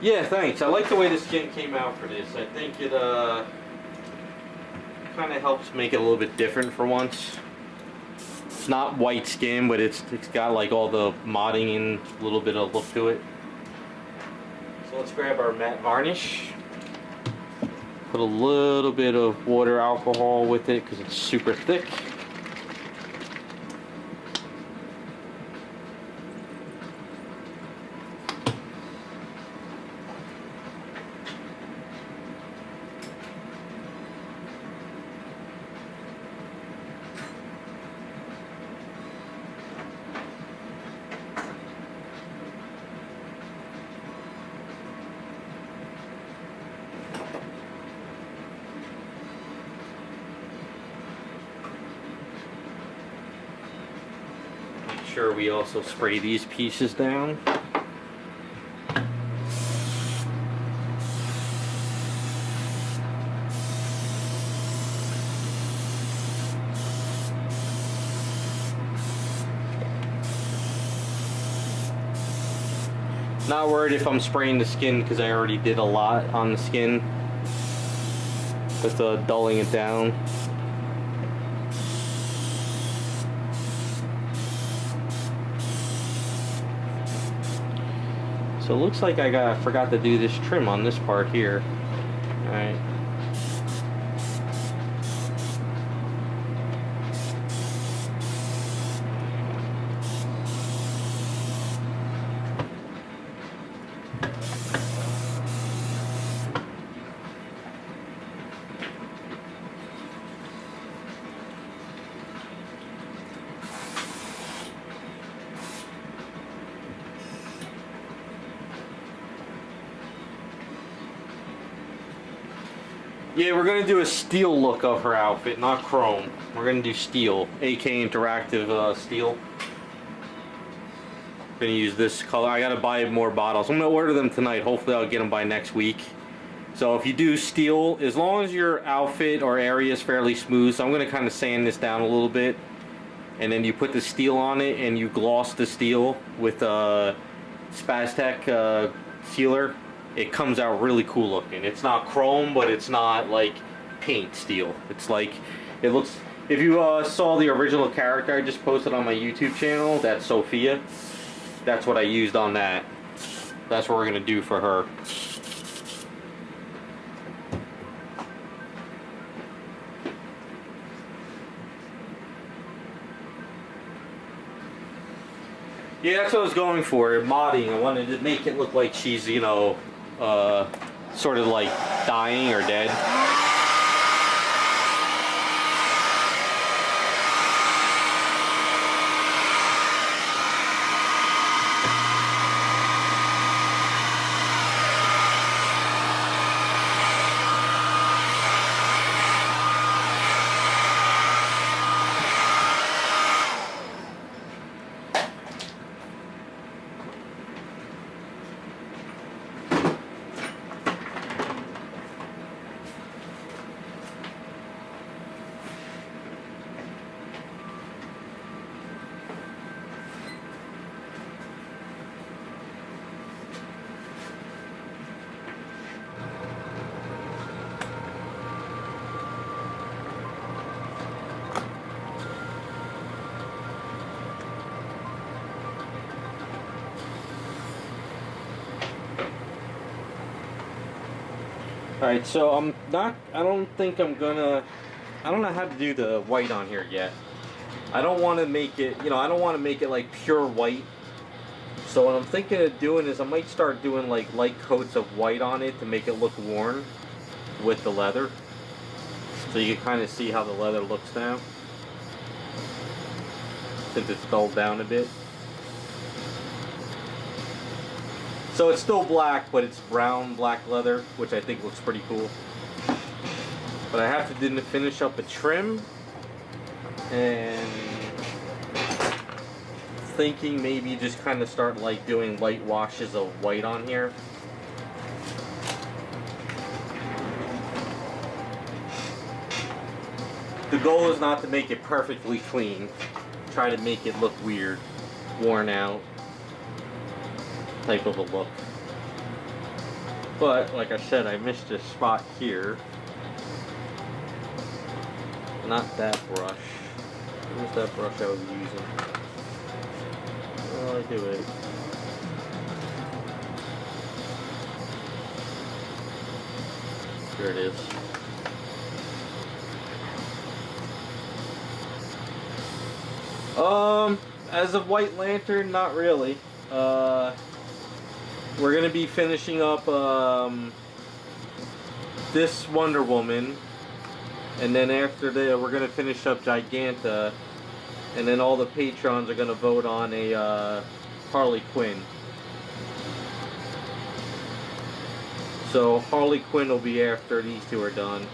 Yeah, thanks. I like the way the skin came out for this. I think it kind of helps make it a little bit different for once. It's not white skin, but it's got like all the modding and a little bit of look to it. So let's grab our matte varnish. Put a little bit of water alcohol with it because it's super thick. Sure, we also spray these pieces down. Not worried if I'm spraying the skin because I already did a lot on the skin with dulling it down. So it looks like I forgot to do this trim on this part here. Alright. Yeah, we're going to do a steel look of her outfit, not chrome. We're going to do steel, AK interactive steel. Going to use this color. I got to buy more bottles. I'm going to order them tonight. Hopefully I'll get them by next week. So if you do steel, as long as your outfit or area is fairly smooth, so I'm going to kind of sand this down a little bit. And then you put the steel on it and you gloss the steel with Spaztec sealer. It comes out really cool looking. It's not chrome, but it's not like paint steel. It's like, it looks, if you saw the original character I just posted on my YouTube channel, that's Sophia, that's what I used on that. That's what we're gonna do for her. Yeah, that's what I was going for, modding. I wanted to make it look like she's, you know, sort of like dying or dead. Alright, so I don't know how to do the white on here yet. I don't want to make it, I don't want to make it like pure white. So what I'm thinking of doing is I might start doing like light coats of white on it to make it look worn with the leather. So you can kind of see how the leather looks now, since it's dulled down a bit. So it's still black, but it's brown black leather, which I think looks pretty cool. But I have to finish up a trim, and thinking maybe just kind of start like doing light washes of white on here. The goal is not to make it perfectly clean. Try to make it look weird, worn out type of a look. But like I said, I missed a spot here. Not that brush. Where's that brush I was using? Oh, I do it. Here it is. As of White Lantern, not really. We're gonna be finishing up this Wonder Woman, and then after that we're gonna finish up Giganta, and then all the patrons are gonna vote on a Harley Quinn. So Harley Quinn will be after these two are done.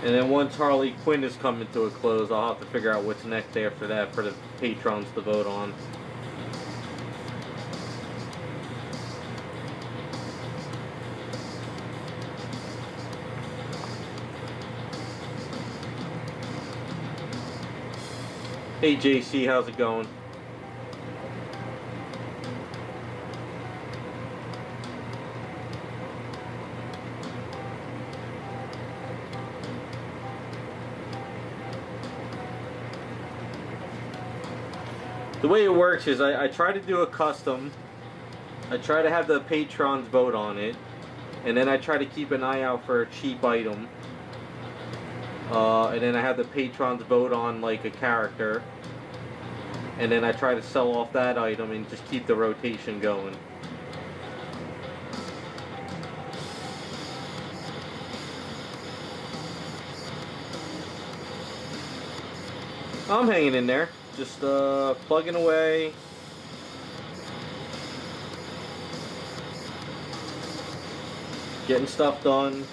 And then once Harley Quinn is coming to a close, I'll have to figure out what's next after that for the patrons to vote on. Hey JC, how's it going? The way it works is I try to do a custom. I try to have the patrons vote on it, and then I try to keep an eye out for a cheap item. And then I have the patrons vote on like a character, and then I try to sell off that item and just keep the rotation going. I'm hanging in there, just plugging away. Getting stuff done.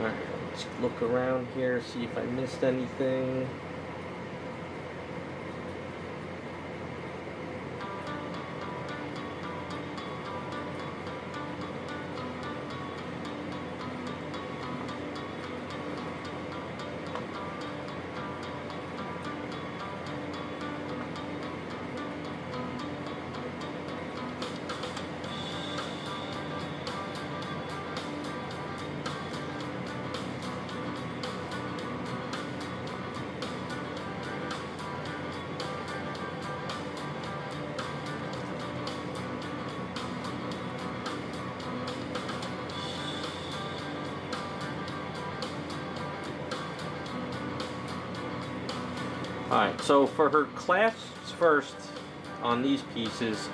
Alright, let's look around here, see if I missed anything. Alright, so for her clasps first on these pieces,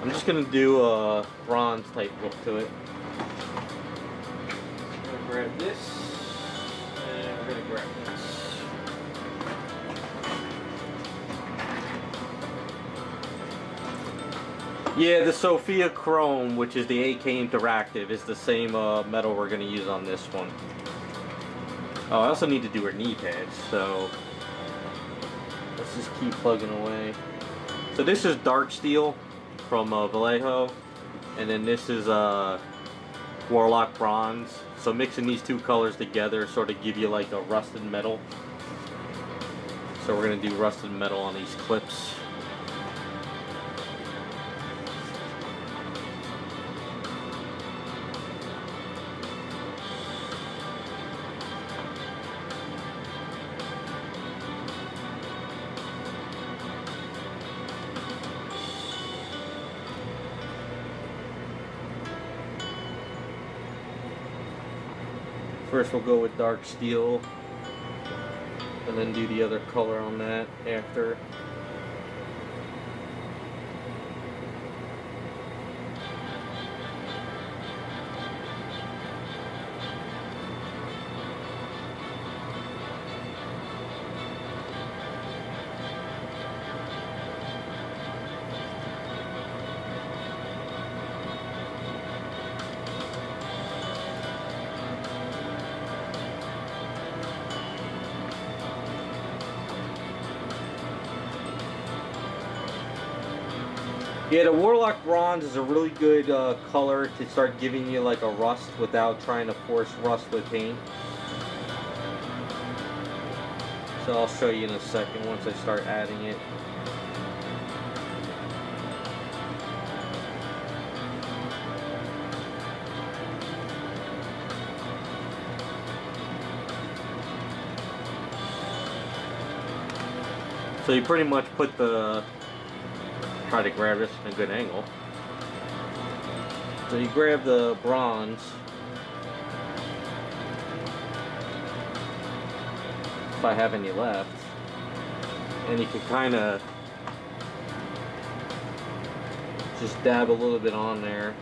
I'm just going to do a bronze type look to it. I'm going to grab this, and we're going to grab this. Yeah, the Sophia Chrome, which is the AK Interactive, is the same metal we're going to use on this one. Oh, I also need to do her knee pads, so let's just keep plugging away. So this is dark steel from Vallejo, and then this is Warlock bronze. So mixing these two colors together sort of give you like a rusted metal. So we're gonna do rusted metal on these clips. First we'll go with dark steel, and then do the other color on that after. Yeah, the Warlock Bronze is a really good color to start giving you like a rust without trying to force rust with paint. So I'll show you in a second once I start adding it. So you pretty much put the, try to grab this in a good angle. So you grab the bronze, if I have any left, and you can kind of just dab a little bit on there,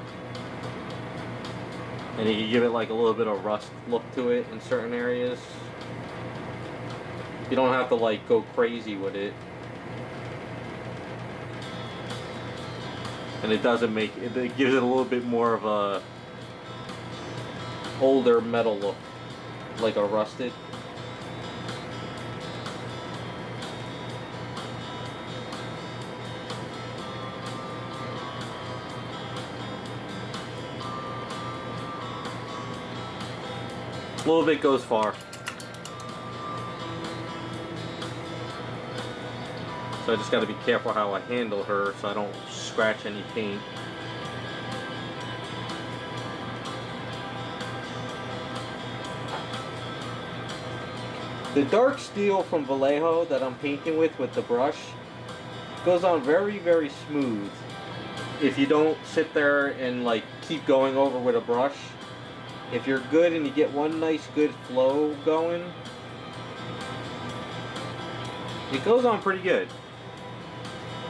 and you can give it like a little bit of rust look to it in certain areas. You don't have to like go crazy with it. and it doesn't make it, it gives it a little bit more of a older metal look, like a rusted. A little bit goes far. So I just got to be careful how I handle her so I don't scratch any paint. The dark steel from Vallejo that I'm painting with the brush goes on very, very smooth if you don't sit there and like keep going over with a brush. If you're good and you get one nice good flow going, it goes on pretty good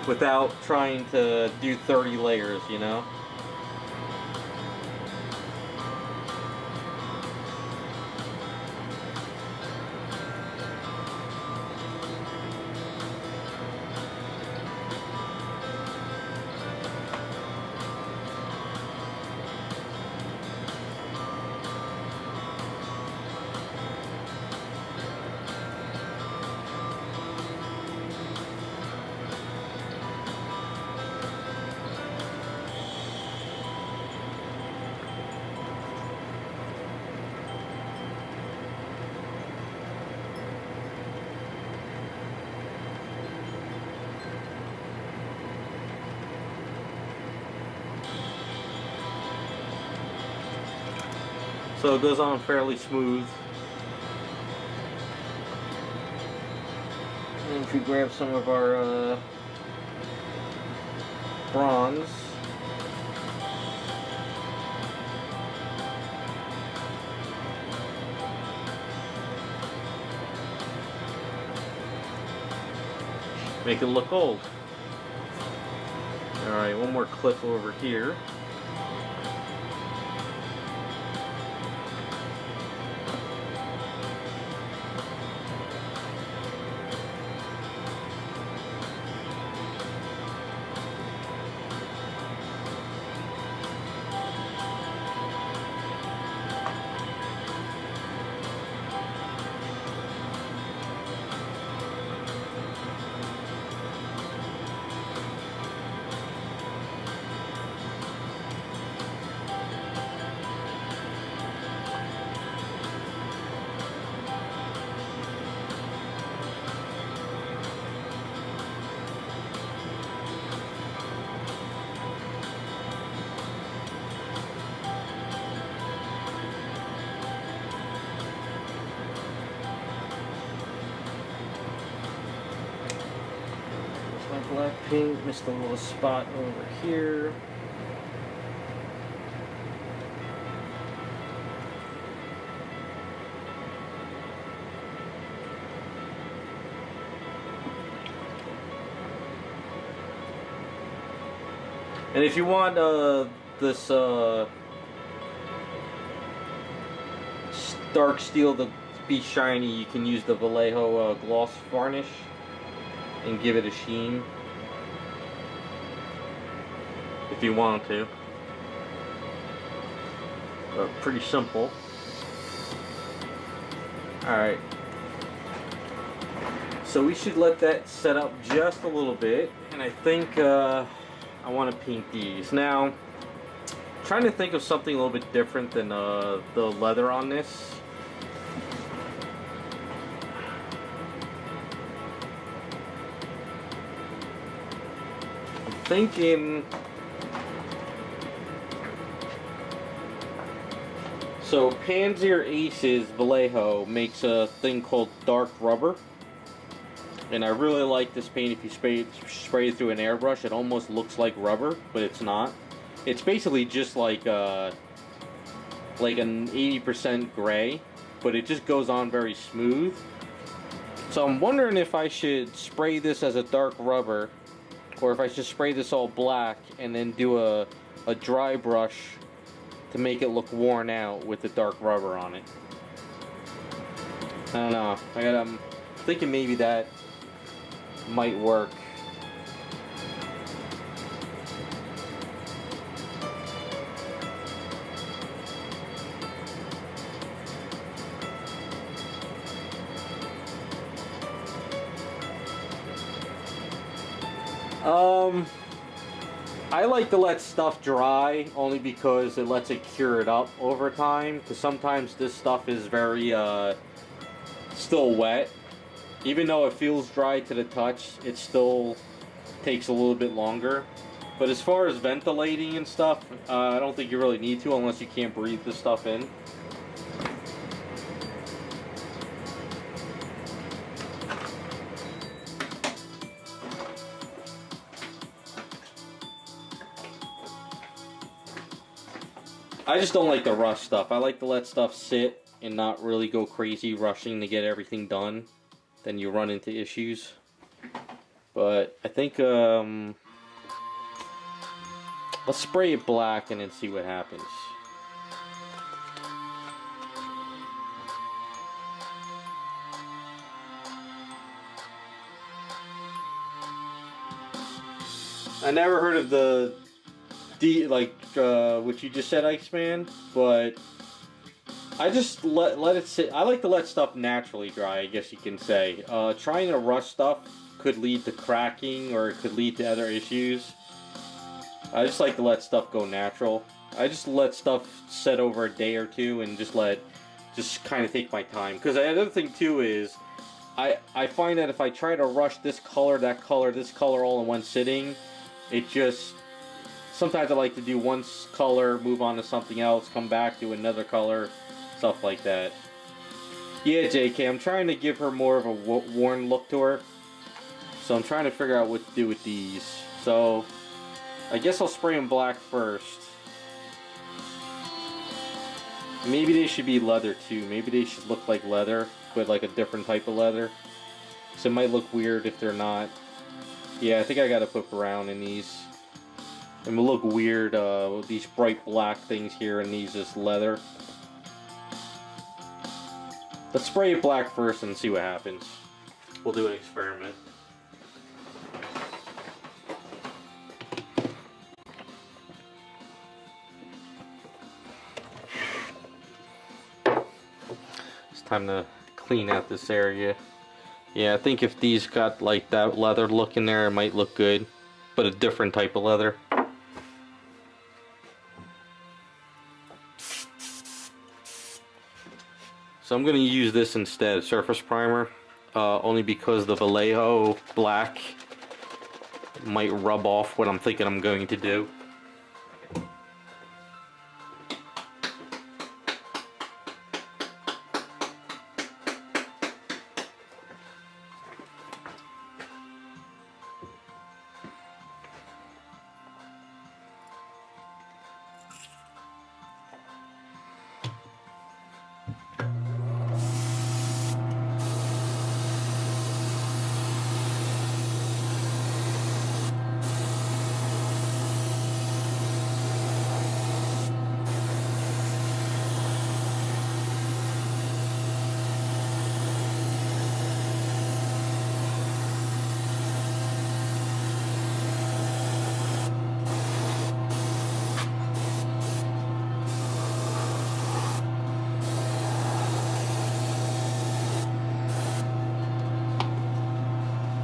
without trying to do 30 layers, you know? So it goes on fairly smooth. And if we grab some of our bronze, make it look old. Alright, one more clip over here. Black paint, missed a little spot over here. And if you want this dark steel to be shiny, you can use the Vallejo gloss varnish and give it a sheen if you want to. Pretty simple. Alright, so we should let that set up just a little bit, and I think I want to paint these. Now, trying to think of something a little bit different than the leather on this. Thinking, so Panzer Aces Vallejo makes a thing called dark rubber, and I really like this paint. If you spray it through an airbrush, it almost looks like rubber, but it's not. It's basically just like an 80% gray, but it just goes on very smooth. So I'm wondering if I should spray this as a dark rubber, or if I should spray this all black and then do a dry brush to make it look worn out with the dark rubber on it. I don't know. I'm thinking maybe that might work. I like to let stuff dry only because it lets it cure it up over time. Because sometimes this stuff is very still wet. Even though it feels dry to the touch, it still takes a little bit longer. But as far as ventilating and stuff, I don't think you really need to unless you can't breathe this stuff in. I just don't like to rush stuff. I like to let stuff sit and not really go crazy rushing to get everything done. Then you run into issues. But I think let's spray it black and then see what happens. I never heard of the what you just said, Iceman, but I just let it sit. I like to let stuff naturally dry, I guess you can say. Trying to rush stuff could lead to cracking or it could lead to other issues. I just like to let stuff go natural. I just let stuff set over a day or two and just kind of take my time. Because the other thing too is, I find that if I try to rush this color, that color, this color all in one sitting, it just... Sometimes I like to do one color, move on to something else, come back, do another color, stuff like that. Yeah, JK, I'm trying to give her more of a worn look to her. So I'm trying to figure out what to do with these. So, I guess I'll spray them black first. Maybe they should be leather too. Maybe they should look like leather, but like a different type of leather. So it might look weird if they're not. Yeah, I think I gotta put brown in these. It will look weird with these bright black things here and these is leather. Let's spray it black first and see what happens. We'll do an experiment. It's time to clean out this area. Yeah, I think if these got like that leather look in there, it might look good. But a different type of leather. So I'm going to use this instead, surface primer, only because the Vallejo black might rub off what I'm thinking I'm going to do.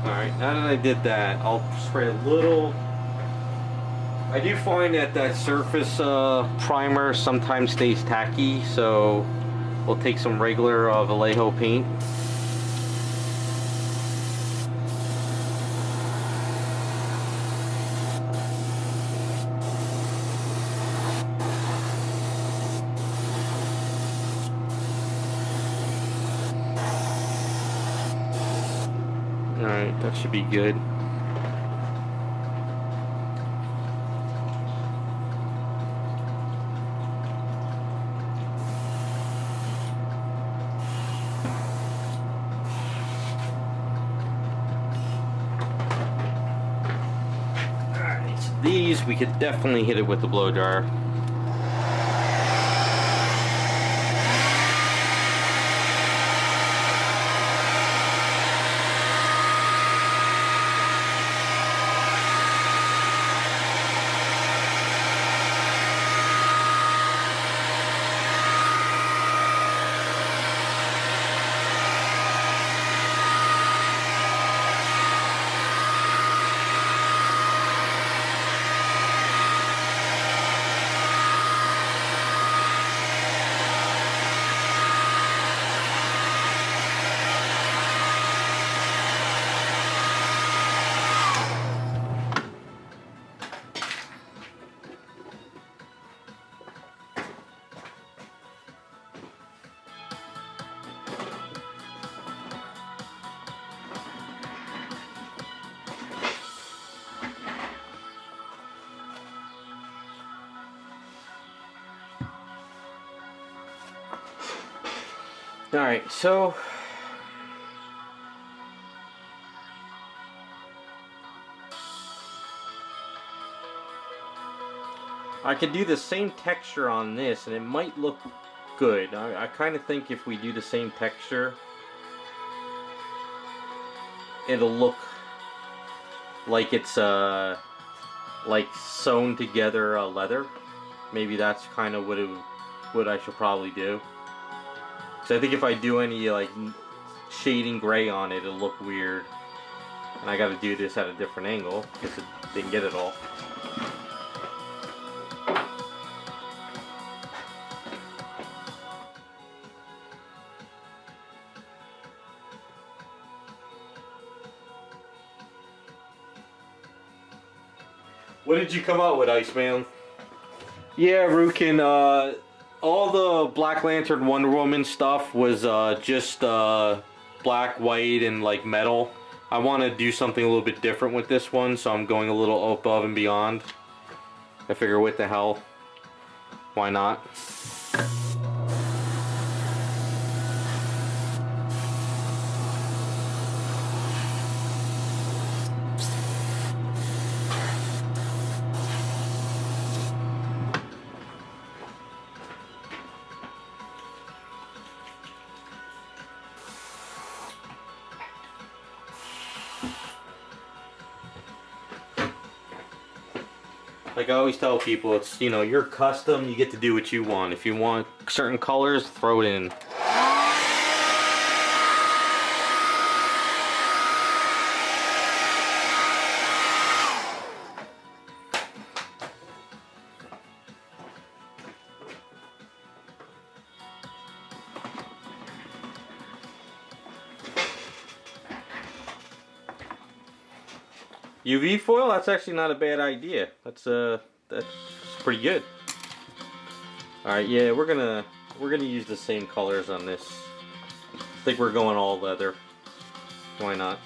Alright, now that I did that, I'll spray a little. I do find that that surface primer sometimes stays tacky, so we'll take some regular Vallejo paint. Alright, that should be good. Alright, so these we could definitely hit it with the blow dryer. Alright, so I could do the same texture on this and it might look good. I kind of think if we do the same texture, it'll look like it's like sewn together leather. Maybe that's kind of what I should probably do. Because I think if I do any like shading gray on it, it'll look weird. And I got to do this at a different angle because it didn't get it all. What did you come out with, Iceman? Yeah, Rukin, all the Black Lantern Wonder Woman stuff was just black, white, and like metal. I want to do something a little bit different with this one, so I'm going a little above and beyond. I figure, what the hell? Why not? Like I always tell people, it's, you know, you're custom, you get to do what you want. If you want certain colors, throw it in. UV foil? That's actually not a bad idea. That's pretty good. All right, yeah, we're gonna use the same colors on this. I think we're going all leather. Why not?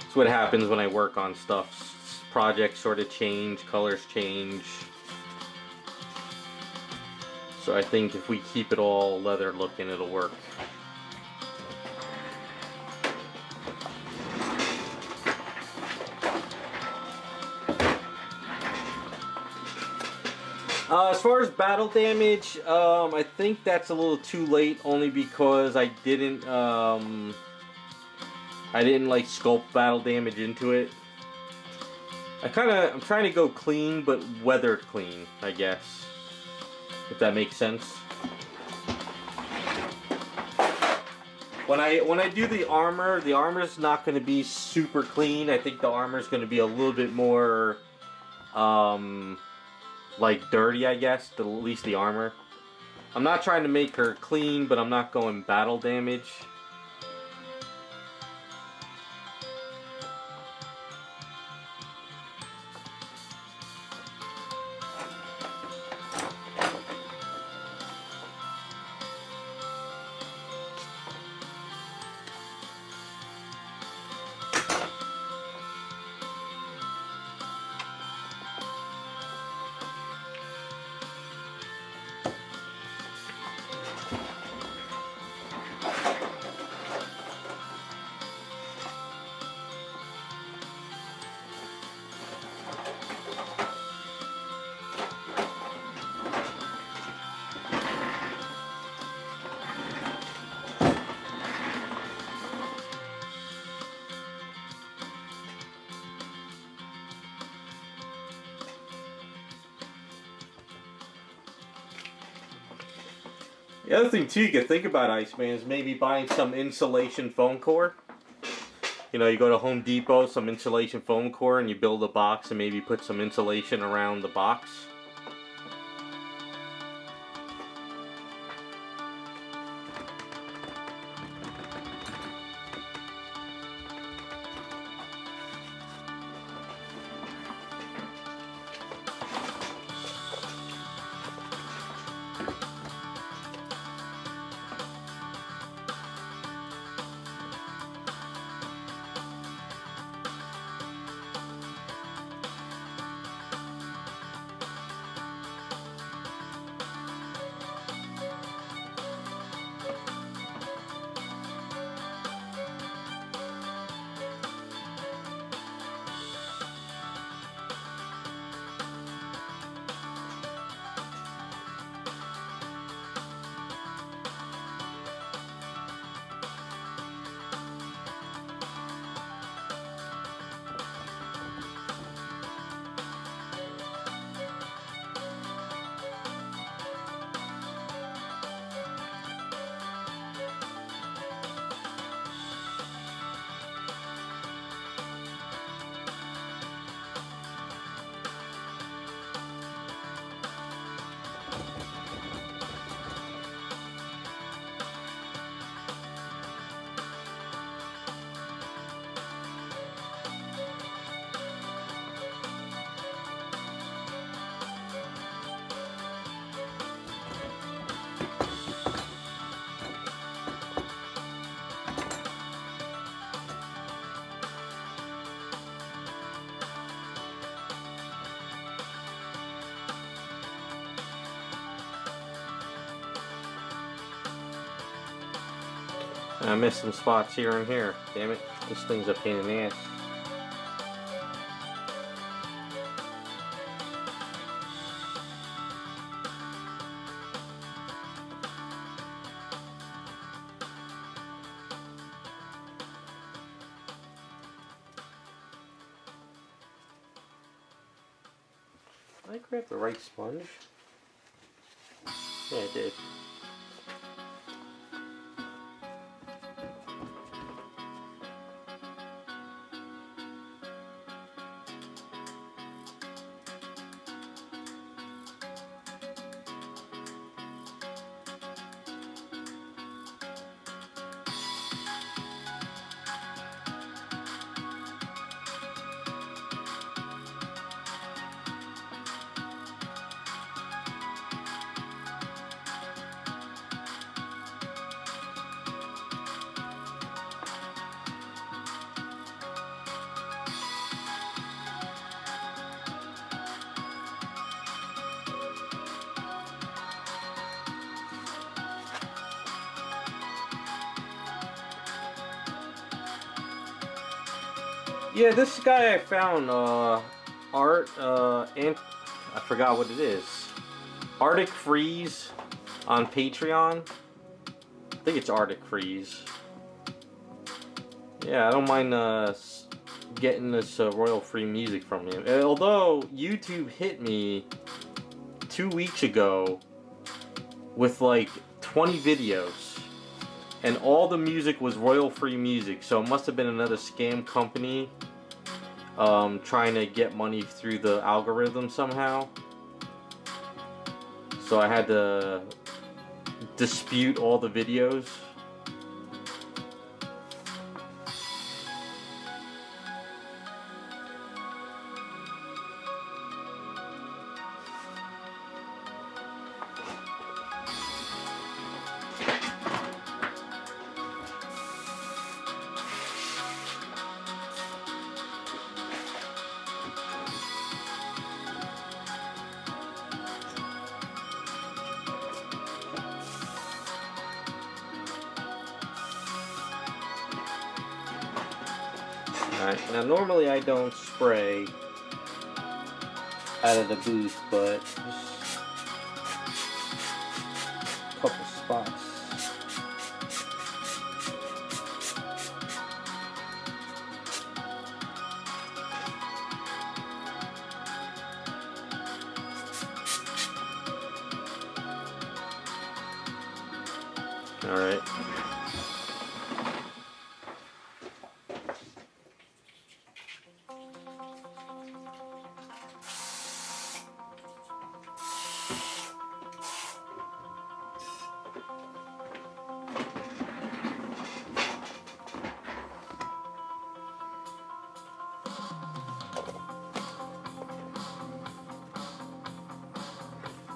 That's what happens when I work on stuff. Projects sort of change, colors change. So I think if we keep it all leather looking, it'll work. As far as battle damage, I think that's a little too late, only because I didn't like sculpt battle damage into it. I'm trying to go clean, but weathered clean, I guess, if that makes sense. When I do the armor's not going to be super clean. I think the armor's going to be a little bit more like dirty, I guess, at least the armor. I'm not trying to make her clean, but I'm not going battle damage. The other thing too you can think about, Iceman, is maybe buying some insulation foam core. You know, you go to Home Depot, some insulation foam core, and you build a box and maybe put some insulation around the box. I missed some spots here and here. Damn it. This thing's a pain in the ass. Did I grab the right sponge? Yeah, I did. Yeah, this guy I found, Art, and I forgot what it is. Arctic Freeze on Patreon. I think it's Arctic Freeze. Yeah, I don't mind getting this royal-free music from him. Although YouTube hit me 2 weeks ago with like 20 videos, and all the music was royal-free music, so it must have been another scam company trying to get money through the algorithm somehow. So I had to dispute all the videos. Alright, now normally I don't spray out of the booth, but just a couple spots. Alright.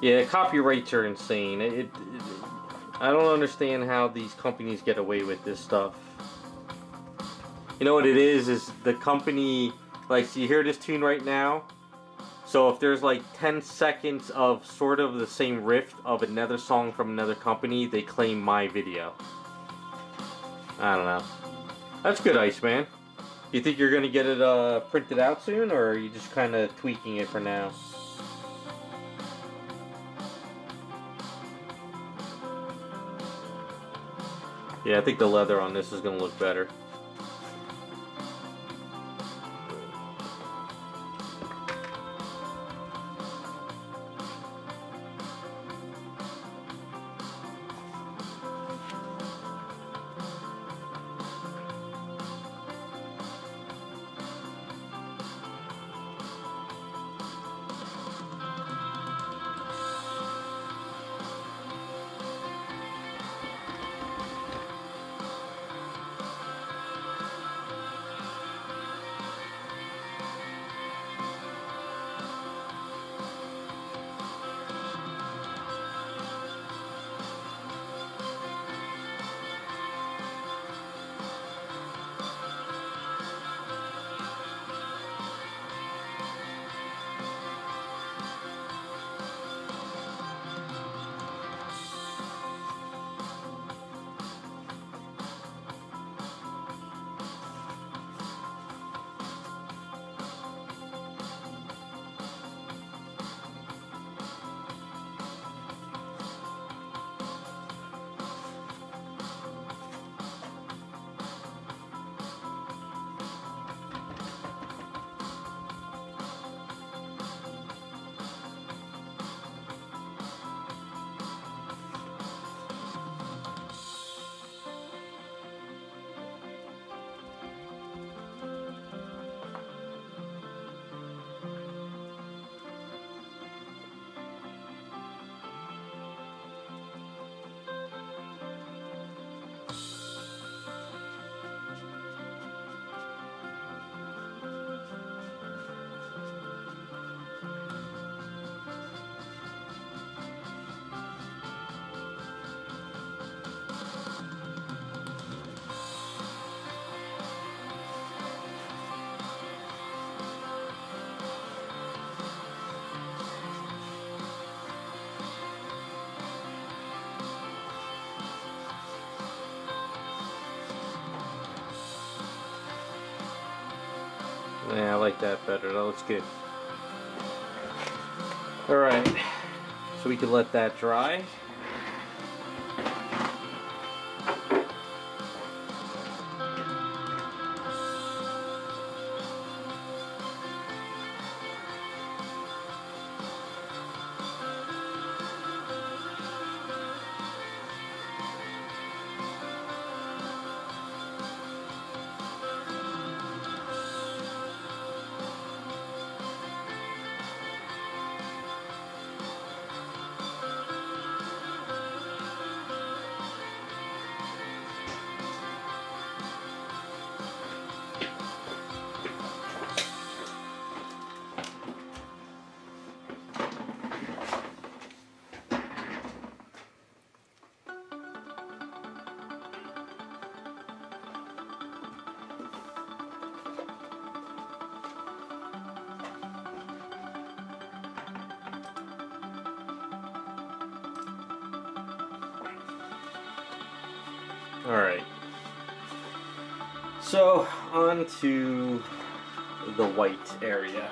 Yeah, copyrights are insane. I don't understand how these companies get away with this stuff. You know what it is the company, like, so you hear this tune right now? So if there's like 10 seconds of sort of the same riff of another song from another company, they claim my video. I don't know. That's good, Iceman. You think you're gonna get it printed out soon, or are you just kind of tweaking it for now? Yeah, I think the leather on this is going to look better. Yeah, I like that better. That looks good. Alright, so we can let that dry. Alright, so on to the white area.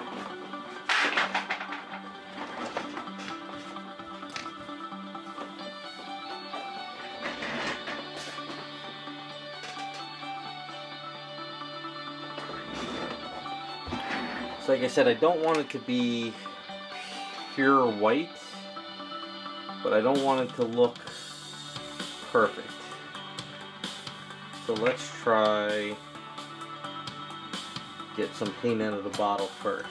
So like I said, I don't want it to be pure white, but I don't want it to look perfect. So let's try get some paint out of the bottle first.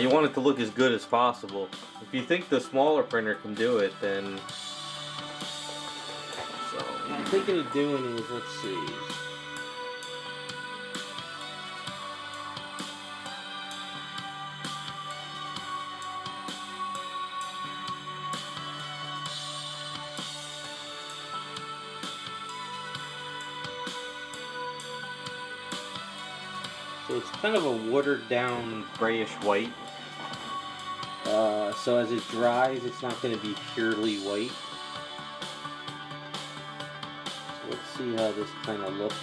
You want it to look as good as possible. If you think the smaller printer can do it, then... So what I'm thinking of doing is, let's see. So it's kind of a watered down grayish white. So as it dries, it's not going to be purely white. So let's see how this kind of looks.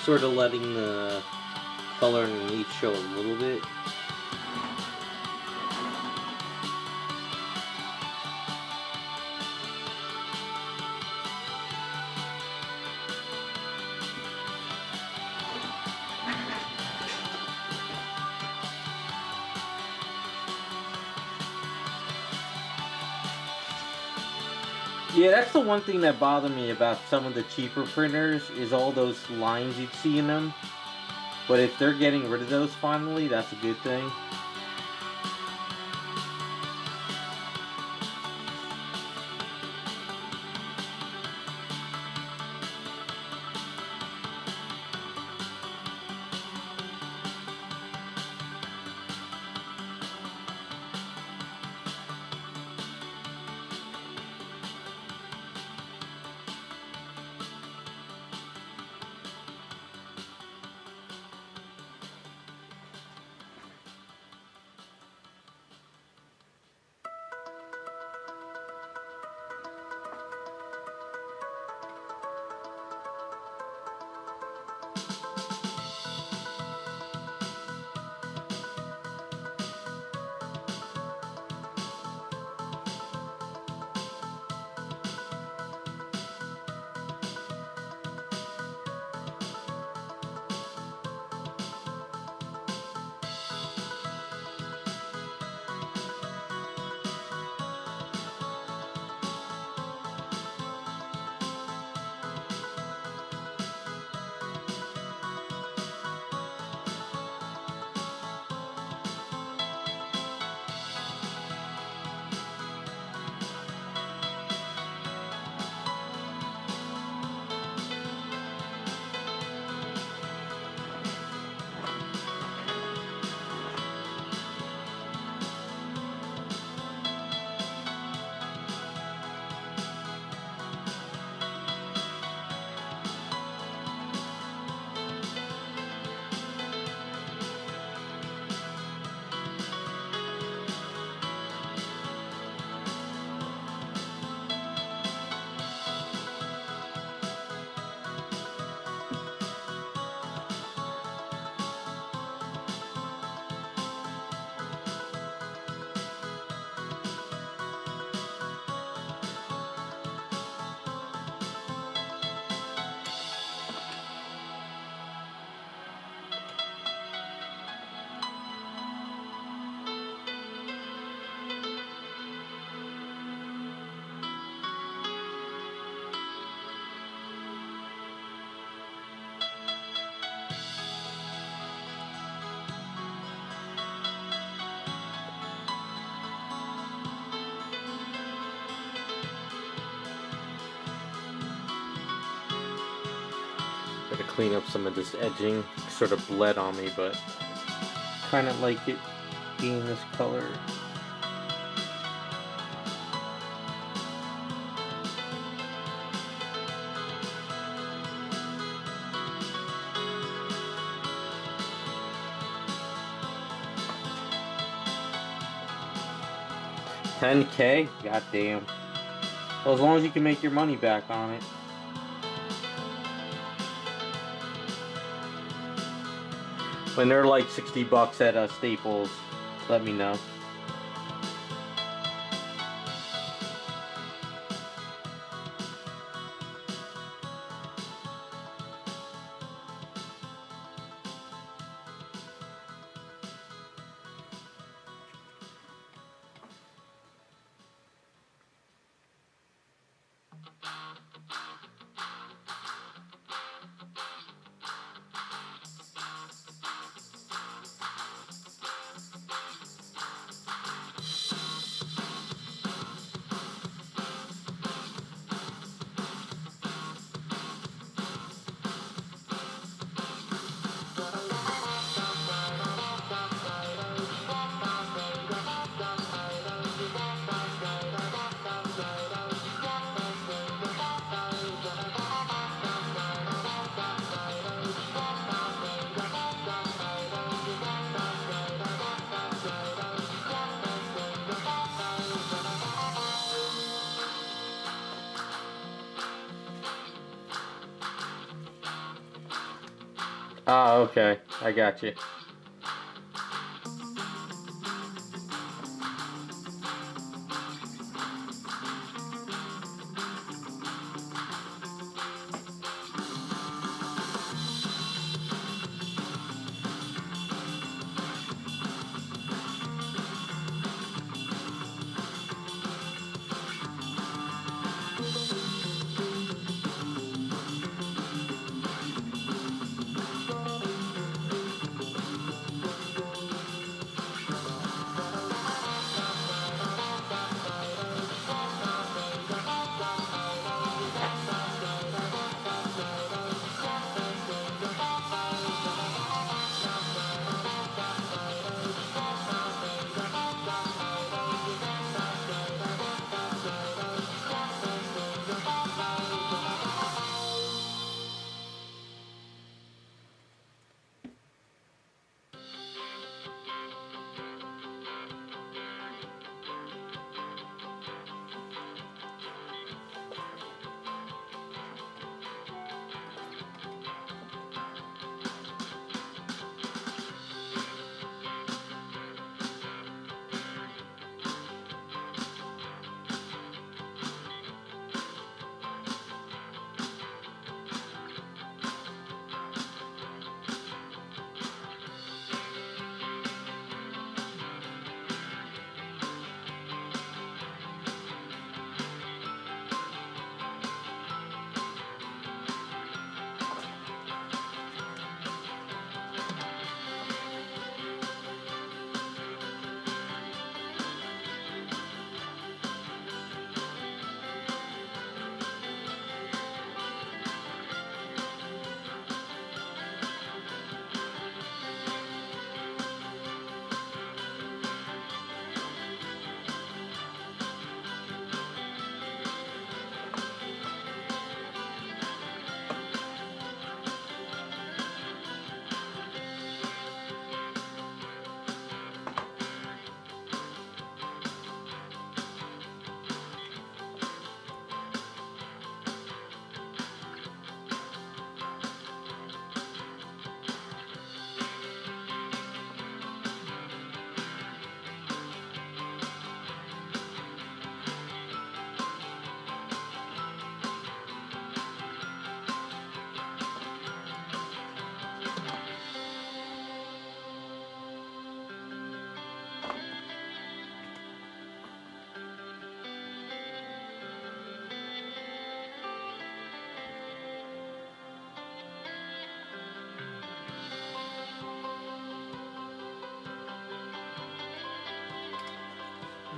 Sort of letting the color underneath show a little bit. Yeah, that's the one thing that bothered me about some of the cheaper printers is all those lines you'd see in them. But if they're getting rid of those finally, that's a good thing. Gotta clean up some of this edging. Sort of bled on me, but kind of like it being this color. $10K? God damn. Well, as long as you can make your money back on it. When they're like 60 bucks at Staples, let me know. Ah, okay. I got you.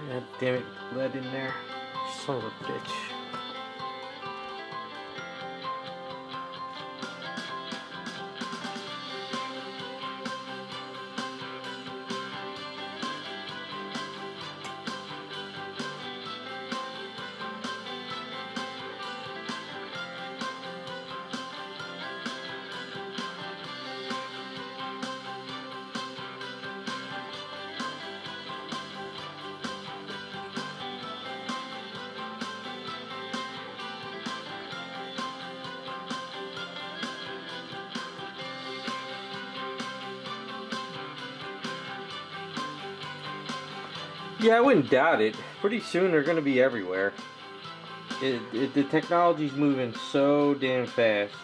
God damn it, lead in there. Son of a bitch. Yeah, I wouldn't doubt it. Pretty soon they're going to be everywhere. The technology's moving so damn fast.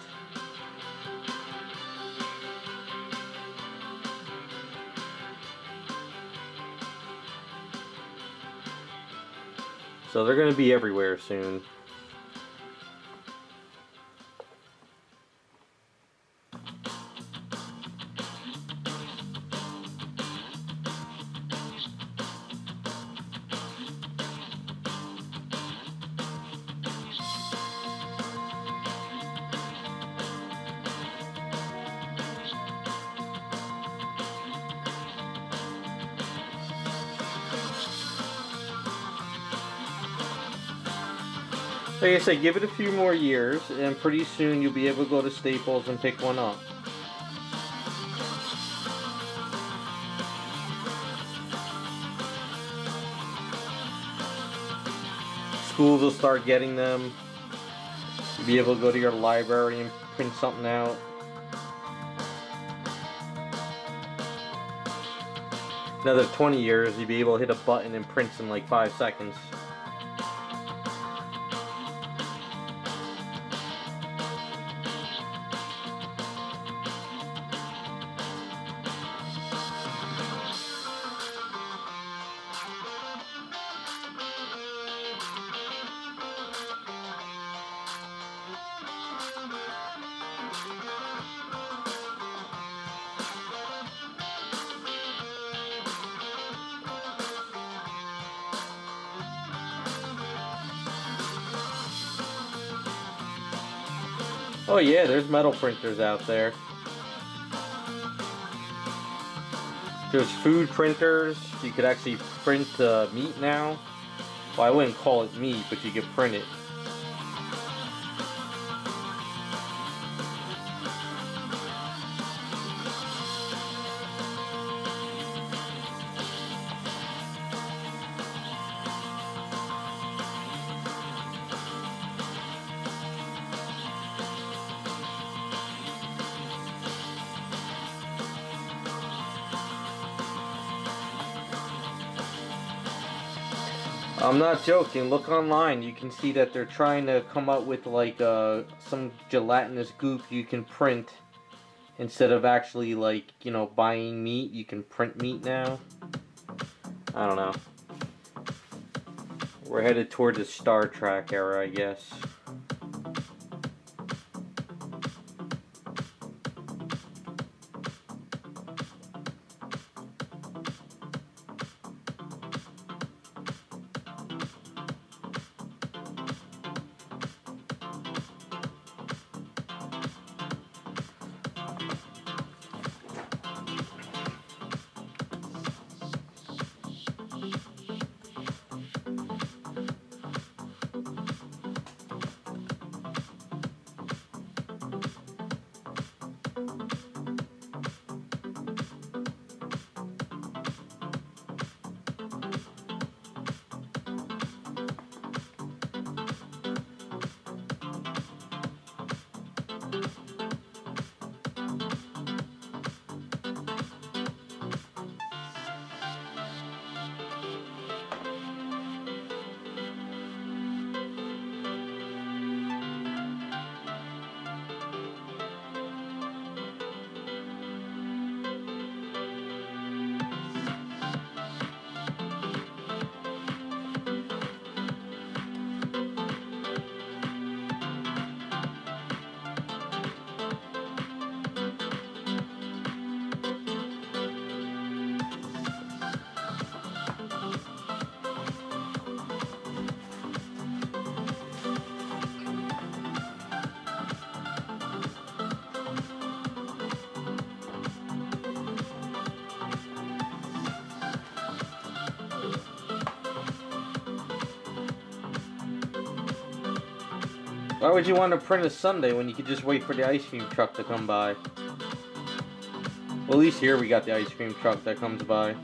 So they're going to be everywhere soon. Like I said, give it a few more years, and pretty soon you'll be able to go to Staples and pick one up. Schools will start getting them. You'll be able to go to your library and print something out. Another 20 years, you'll be able to hit a button and print in like 5 seconds. Oh yeah, there's metal printers out there. There's food printers. You could actually print meat now. Well, I wouldn't call it meat, but you could print it. I'm not joking. Look online. You can see that they're trying to come up with like some gelatinous goop you can print instead of actually like, you know, buying meat. You can print meat now. I don't know. We're headed toward the Star Trek era, I guess. Why would you want to print a sundae when you could just wait for the ice cream truck to come by? Well, at least here we got the ice cream truck that comes by.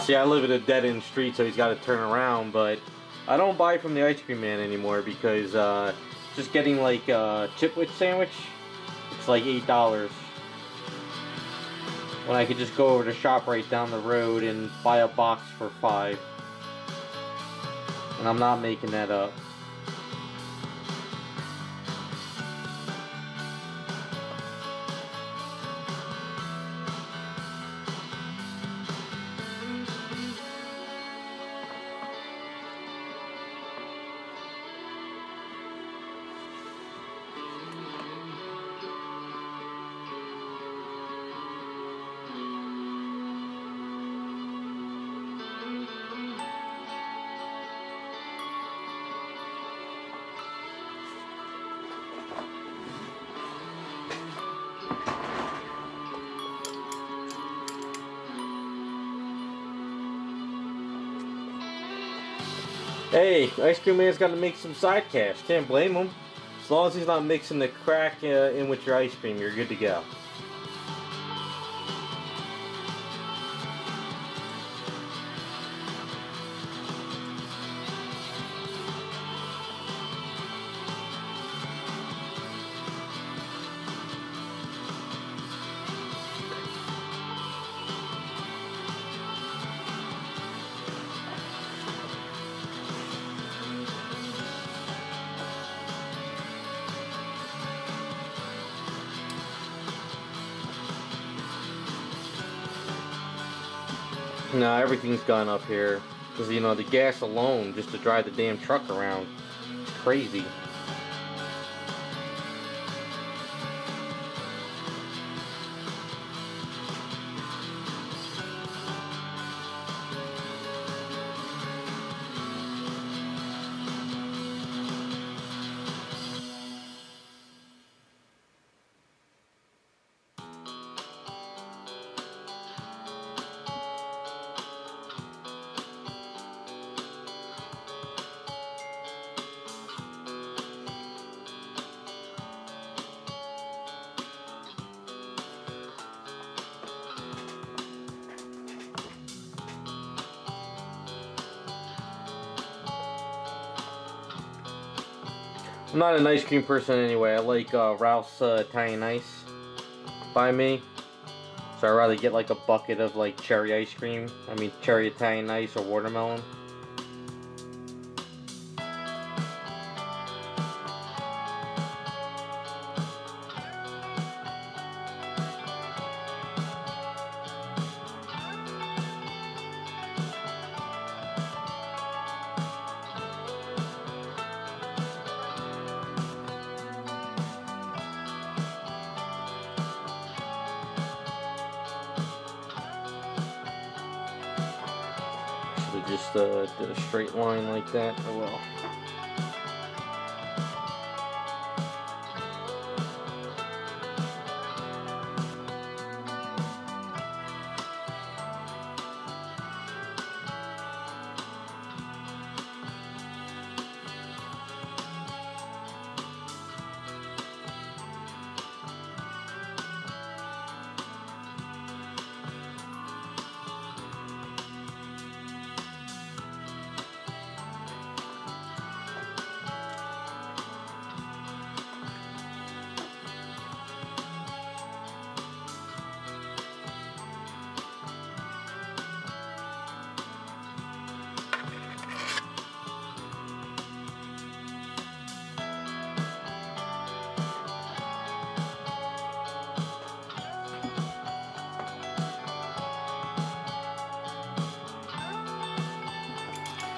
See, I live in a dead-end street, so he's got to turn around, but I don't buy from the ice cream man anymore because just getting like a chipwich sandwich, it's like $8. When I could just go over to ShopRite down the road and buy a box for $5. And I'm not making that up. Hey, ice cream man's got to make some side cash. Can't blame him. As long as he's not mixing the crack in with your ice cream, you're good to go. No, everything's gone up here. Because, you know, the gas alone, just to drive the damn truck around, it's crazy. I'm not an ice cream person anyway. I like Ralph's Italian Ice by me. So I'd rather get like a bucket of like cherry ice cream. I mean cherry Italian Ice or watermelon. Just did a straight line like that. Oh well.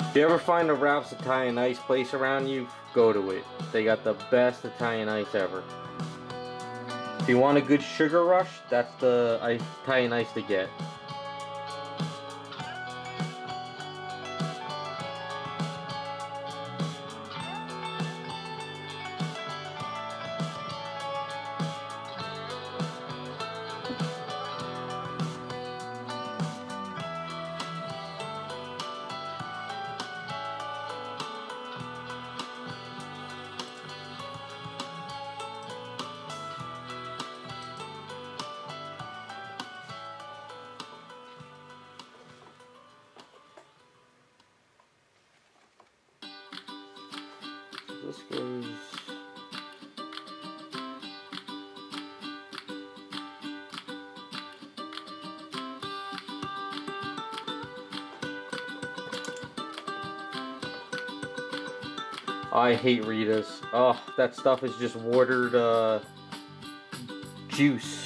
If you ever find a Ralph's Italian Ice place around you, go to it. They got the best Italian ice ever. If you want a good sugar rush, that's the Italian ice to get. This goes. I hate Ritas. Oh, that stuff is just watered juice.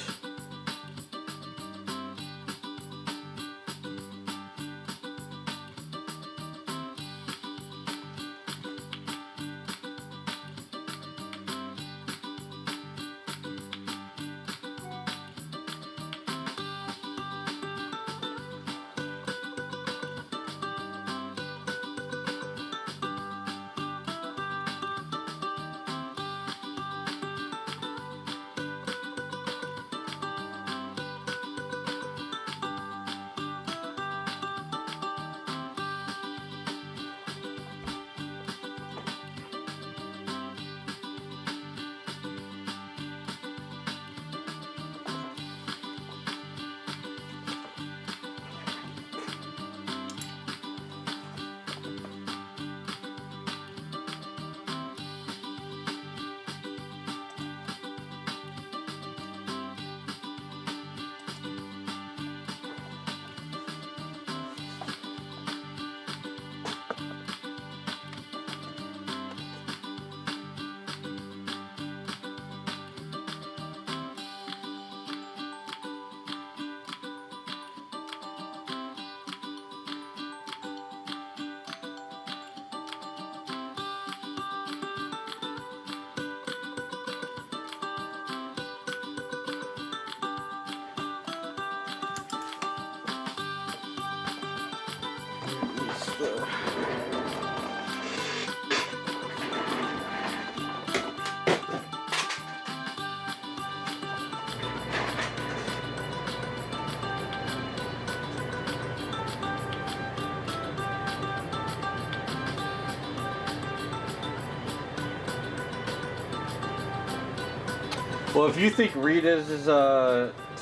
Well, if you think Rita's is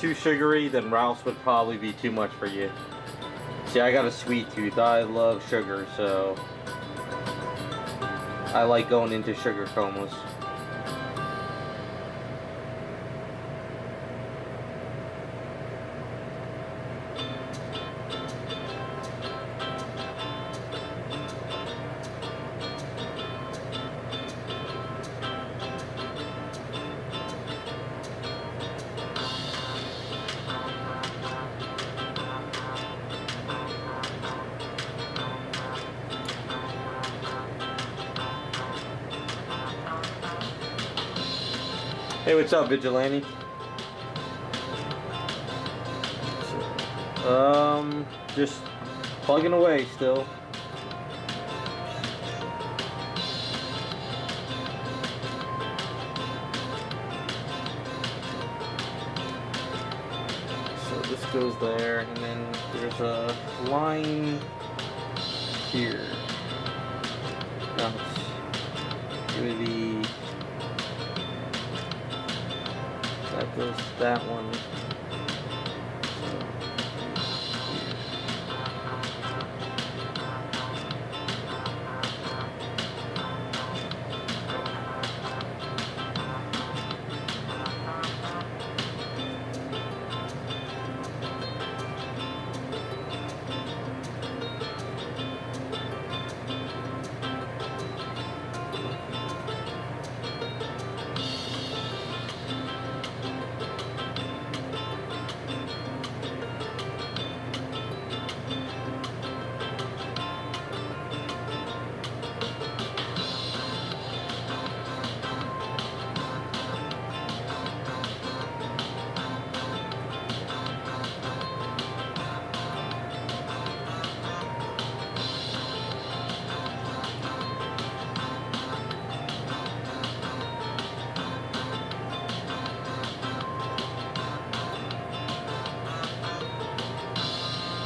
too sugary, then Ralph's would probably be too much for you. See, I got a sweet tooth. I love sugar, so I like going into sugar comas. Hey, what's up, Vigilante? Just plugging away still. So this goes there, and then there's a line here. Now it's going to be. That goes to that one.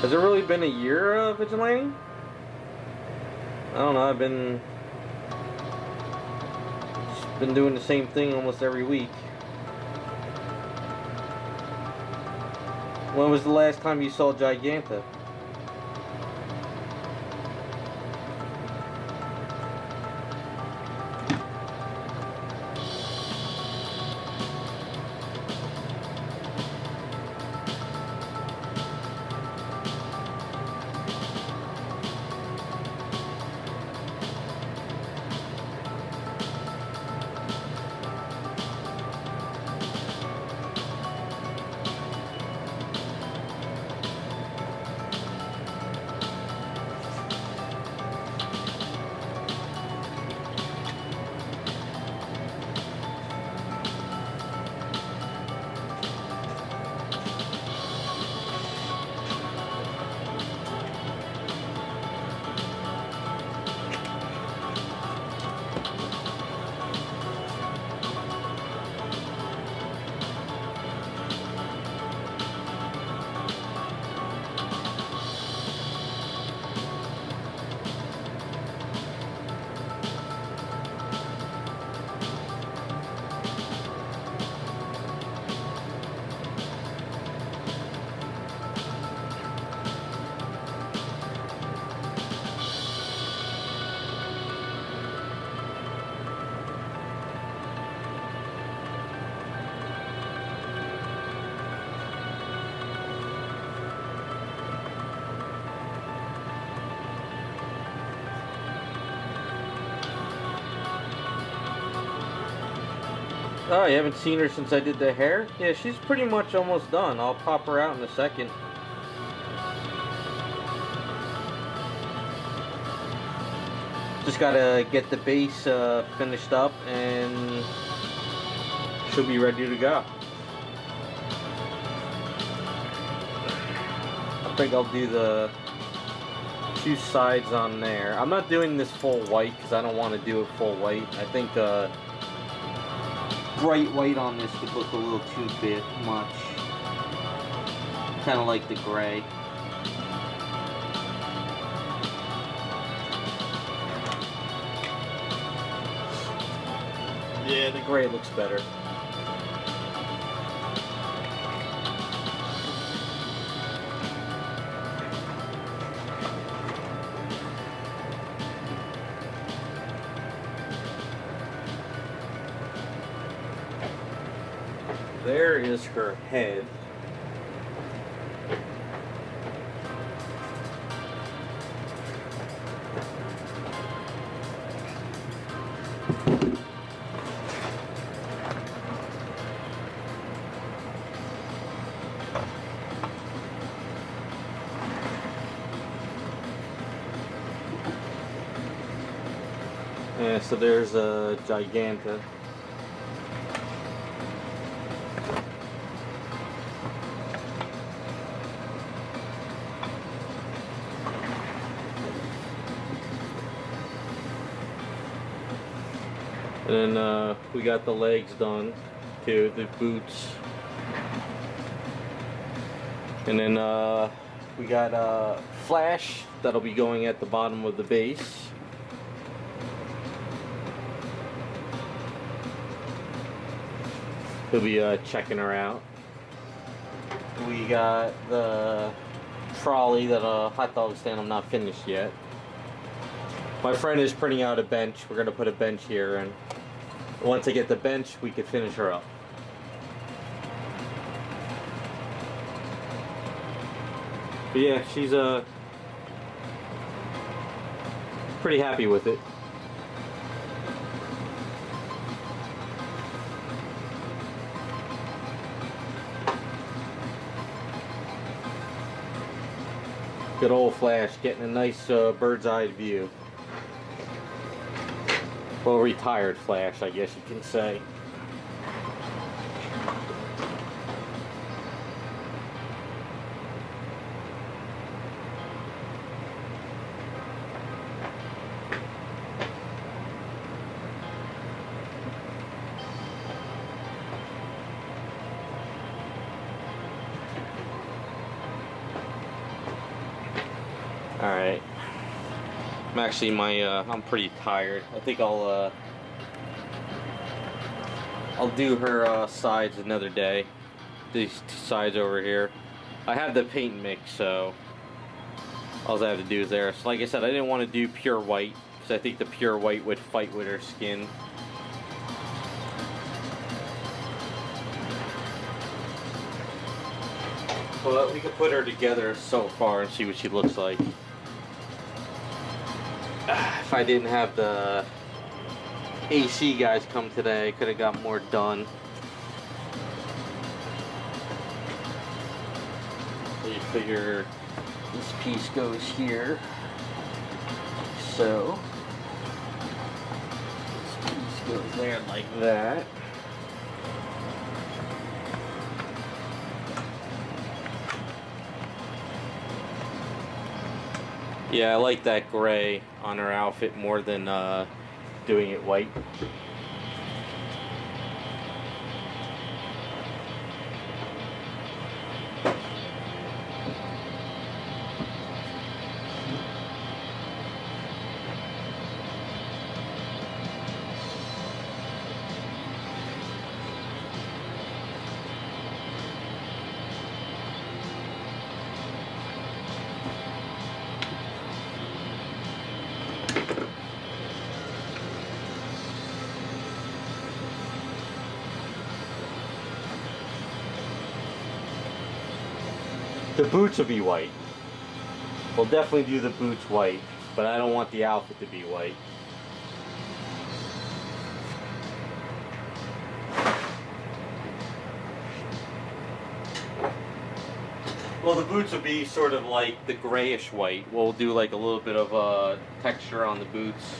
Has it really been a year of Vigilante? I don't know, I've been doing the same thing almost every week. When was the last time you saw Giganta? Oh, you haven't seen her since I did the hair? Yeah, she's pretty much almost done. I'll pop her out in a second. Just gotta get the base finished up and she'll be ready to go. I think I'll do the two sides on there. I'm not doing this full white because I don't want to do it full white. I think bright white on this would look a little too much. Kind of like the gray. Yeah, the gray looks better. There is her head. Yeah, so there's a Giganta. And then we got the legs done too, the boots. And then we got a flash that'll be going at the bottom of the base. He'll be checking her out. We got the trolley that hot dog stand. I'm not finished yet. My friend is printing out a bench. We're gonna put a bench here, and once I get the bench, we could finish her up. But yeah, she's pretty happy with it. Good old Flash, getting a nice bird's eye view. Well, retired Flash, I guess you can say. Alright. I'm actually I'm pretty tired. I think I'll do her sides another day. These two sides over here. I have the paint mix, so all I have to do is there. So like I said, I didn't want to do pure white because I think the pure white would fight with her skin. But we could put her together so far and see what she looks like. If I didn't have the AC guys come today, I could have got more done. So you figure this piece goes here. So this piece goes there like that. Yeah, I like that gray on her outfit more than doing it white. The boots will be white. We'll definitely do the boots white, but I don't want the outfit to be white. Well, the boots will be sort of like the grayish white. We'll do like a little bit of texture on the boots.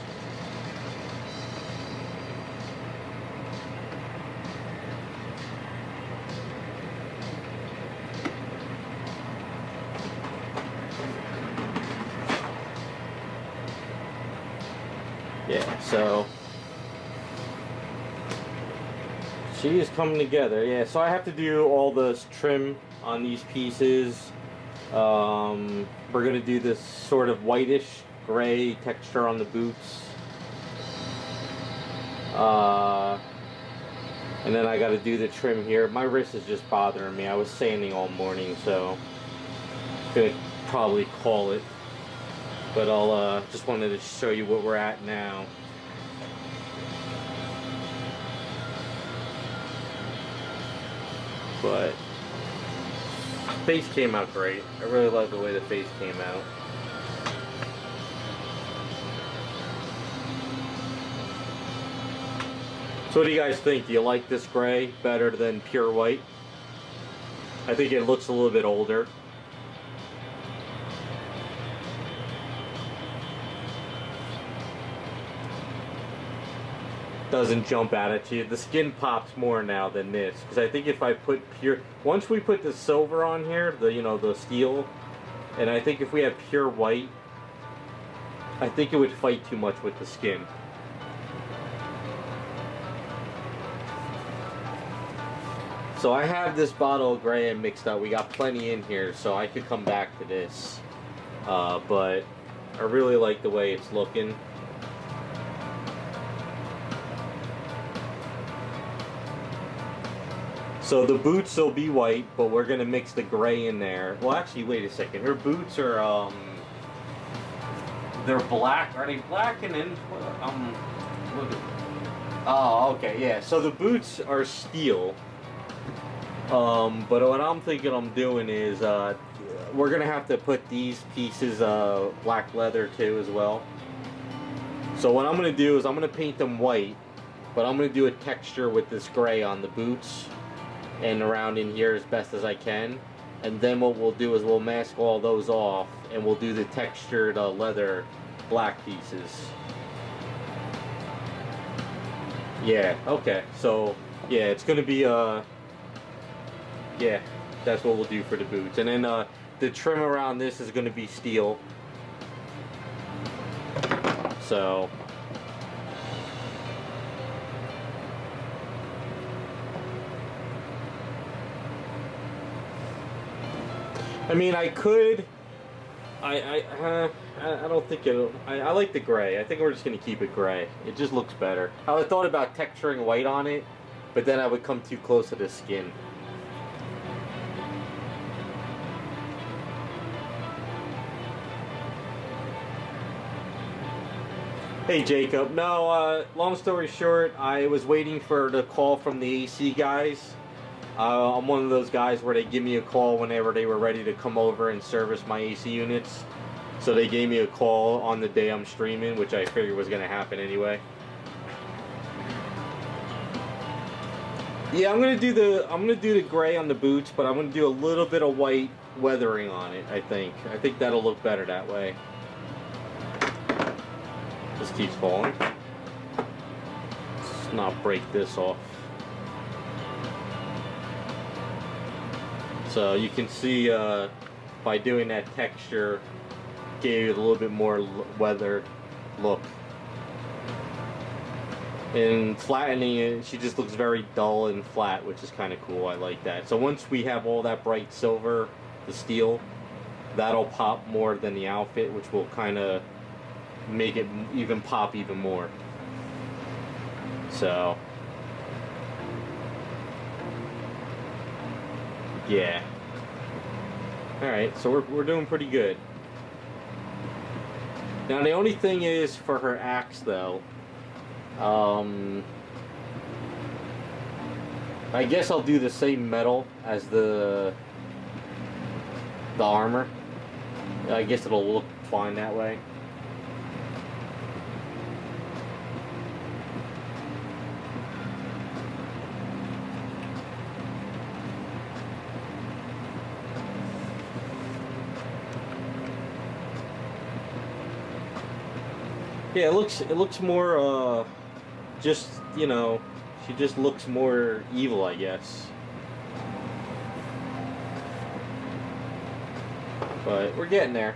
Yeah, so she is coming together. Yeah, so I have to do all this trim on these pieces. We're gonna do this sort of whitish gray texture on the boots. And then I gotta do the trim here. My wrist is just bothering me. I was sanding all morning, so I'm gonna probably call it. But I'll just wanted to show you what we're at now. But face came out great. I really love the way the face came out. So what do you guys think? Do you like this gray better than pure white? I think it looks a little bit older. Doesn't jump out at you. The skin pops more now than this, because I think if I put pure, once we put the silver on here, the steel, and I think if we have pure white, I think it would fight too much with the skin. So I have this bottle of gray and mixed up. We got plenty in here, so I could come back to this, but I really like the way it's looking. So the boots will be white, but we're gonna mix the gray in there. Well, actually, wait a second. Her boots are they're black. Are they black and then look at, oh, okay, yeah. So the boots are steel. But what I'm thinking I'm doing is we're gonna have to put these pieces black leather too as well. So what I'm gonna do is I'm gonna paint them white, but I'm gonna do a texture with this gray on the boots and around in here as best as I can, and then what we'll do is we'll mask all those off and we'll do the textured leather black pieces. Yeah, okay, so yeah, it's gonna be yeah, that's what we'll do for the boots. And then the trim around this is gonna be steel. So I mean, I could. I don't think it'll. I like the gray. I think we're just gonna keep it gray. It just looks better. I thought about texturing white on it, but then I would come too close to the skin. Hey Jacob. No. Long story short, I was waiting for the call from the AC guys. I'm one of those guys where they give me a call whenever they were ready to come over and service my AC units. So they gave me a call on the day I'm streaming, which I figured was going to happen anyway. Yeah, I'm gonna do the gray on the boots, but I'm gonna do a little bit of white weathering on it. I think that'll look better that way. This keeps falling. Let's not break this off. So you can see by doing that texture, gave it a little bit more weathered look. And flattening it, she just looks very dull and flat, which is kind of cool. I like that. So once we have all that bright silver, the steel, that'll pop more than the outfit, which will kind of make it even pop even more. So yeah. Alright, so we're doing pretty good. Now the only thing is for her axe though, I guess I'll do the same metal as the armor. I guess it'll look fine that way. Yeah, it looks more just, you know, she just looks more evil, I guess. But we're getting there.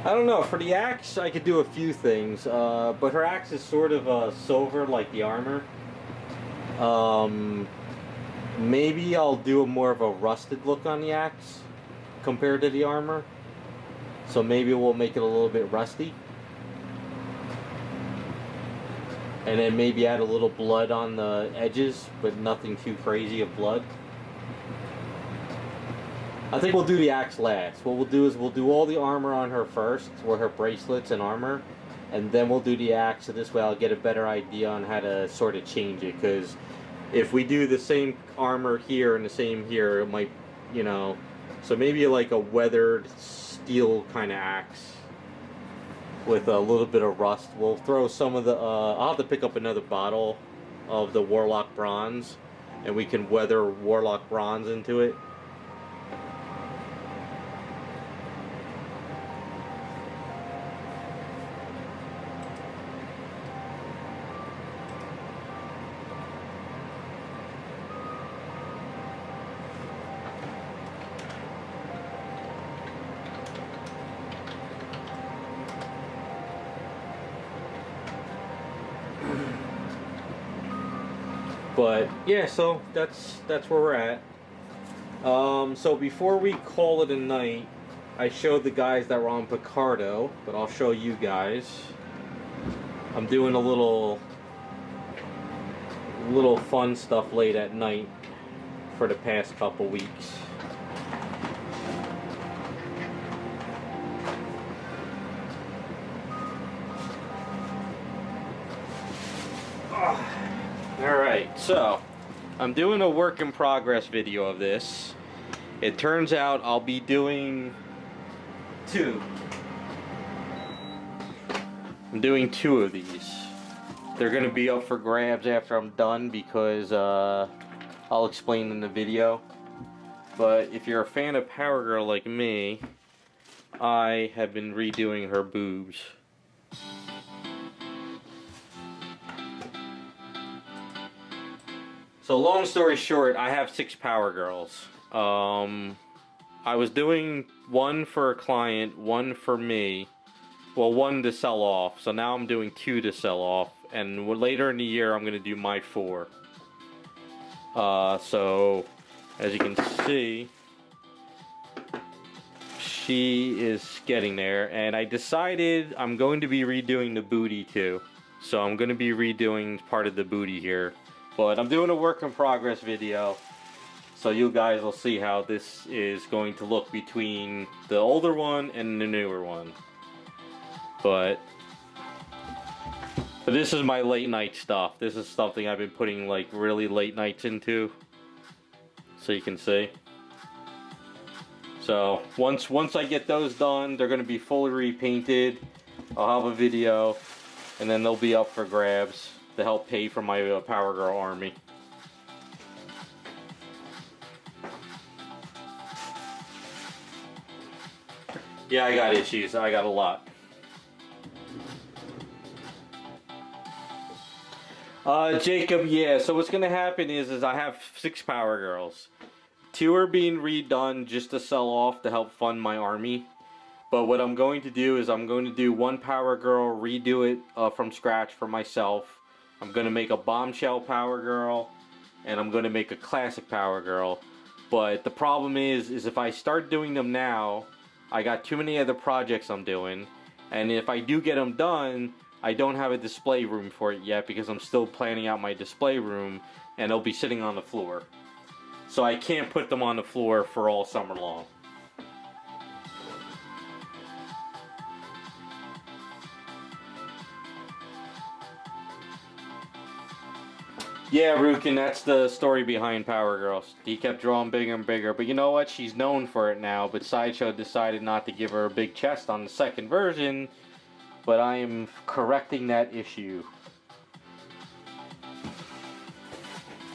I don't know, for the axe I could do a few things, but her axe is sort of silver like the armor. Maybe I'll do a more of a rusted look on the axe compared to the armor. So maybe we'll make it a little bit rusty. And then maybe add a little blood on the edges, but nothing too crazy of blood. I think we'll do the axe last. What we'll do is we'll do all the armor on her first, or her bracelets and armor, and then we'll do the axe, so this way I'll get a better idea on how to sort of change it, because if we do the same armor here and the same here, it might, you know, so maybe like a weathered steel kind of axe with a little bit of rust. We'll throw some of the, I'll have to pick up another bottle of the Warlock Bronze, and we can weather Warlock Bronze into it. But yeah, so that's where we're at. So before we call it a night, I showed the guys that were on Picardo, but I'll show you guys. I'm doing a little fun stuff late at night for the past couple weeks. Alright, so I'm doing a work in progress video of this. It turns out I'll be doing two. I'm doing two of these. They're going to be up for grabs after I'm done because I'll explain in the video. But if you're a fan of Power Girl like me, I have been redoing her boobs. So long story short, I have 6 Power Girls. I was doing one for a client, one for me. Well, one to sell off. So now I'm doing 2 to sell off. And later in the year, I'm going to do my 4. So, as you can see, she is getting there. And I decided I'm going to be redoing the booty too. So I'm going to be redoing part of the booty here. But I'm doing a work in progress video, so you guys will see how this is going to look between the older one and the newer one. But this is my late night stuff. This is something I've been putting like really late nights into, so you can see. So once I get those done, they're going to be fully repainted. I'll have a video, and then they'll be up for grabs to help pay for my Power Girl army. Yeah, I got issues. I got a lot. Jacob, yeah, so what's gonna happen is I have 6 Power Girls. 2 are being redone just to sell off to help fund my army. But what I'm going to do is I'm going to do 1 Power Girl, redo it from scratch for myself. I'm going to make a Bombshell Power Girl, and I'm going to make a Classic Power Girl. But the problem is if I start doing them now, I got too many other projects I'm doing. And if I do get them done, I don't have a display room for it yet because I'm still planning out my display room, and they'll be sitting on the floor. So I can't put them on the floor for all summer long. Yeah, Rukin, that's the story behind Power Girls. He kept drawing bigger and bigger, but you know what? She's known for it now, but Sideshow decided not to give her a big chest on the second version, but I am correcting that issue.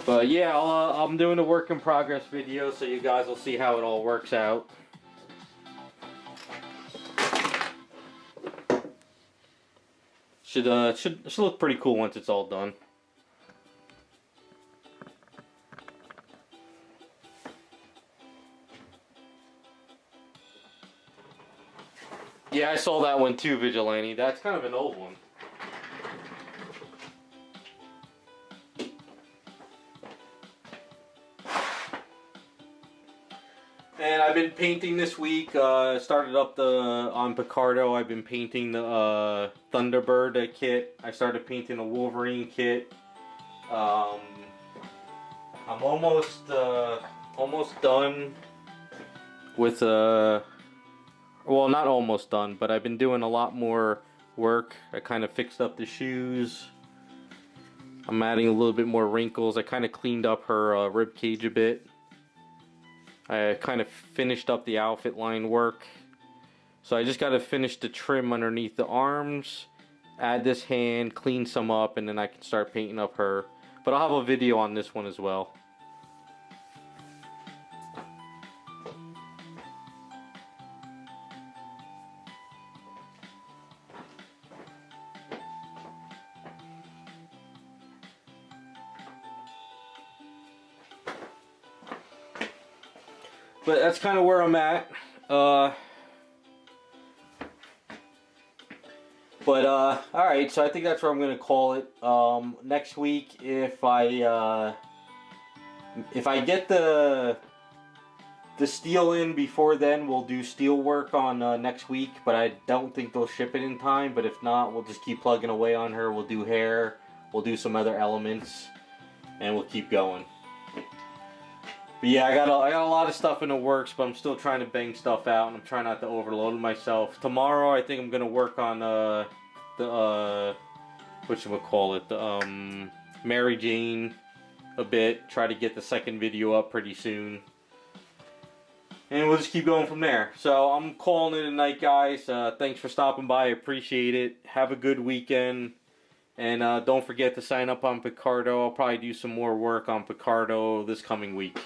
But yeah, I'm doing a work in progress video, so you guys will see how it all works out. Should look pretty cool once it's all done. Yeah, I saw that one too, Vigilante. That's kind of an old one. And I've been painting this week. Started up on Picardo. I've been painting the Thunderbird kit. I started painting a Wolverine kit. I'm almost done with well, not almost done, but I've been doing a lot more work. I kind of fixed up the shoes. I'm adding a little bit more wrinkles. I kind of cleaned up her rib cage a bit. I kind of finished up the outfit line work. So I just got to finish the trim underneath the arms, add this hand, clean some up, and then I can start painting up her. But I'll have a video on this one as well. But that's kind of where I'm at. Alright, so I think that's where I'm going to call it. Next week, if I get the steel in before then, we'll do steel work on next week. But I don't think they'll ship it in time. But if not, we'll just keep plugging away on her. We'll do hair. We'll do some other elements. And we'll keep going. But yeah, I got a lot of stuff in the works, but I'm still trying to bang stuff out, and I'm trying not to overload myself. Tomorrow, I think I'm gonna work on the whatchamacallit, the Mary Jane a bit. Try to get the second video up pretty soon, and we'll just keep going from there. So I'm calling it a night, guys. Thanks for stopping by. I appreciate it. Have a good weekend. And don't forget to sign up on Picardo. I'll probably do some more work on Picardo this coming week.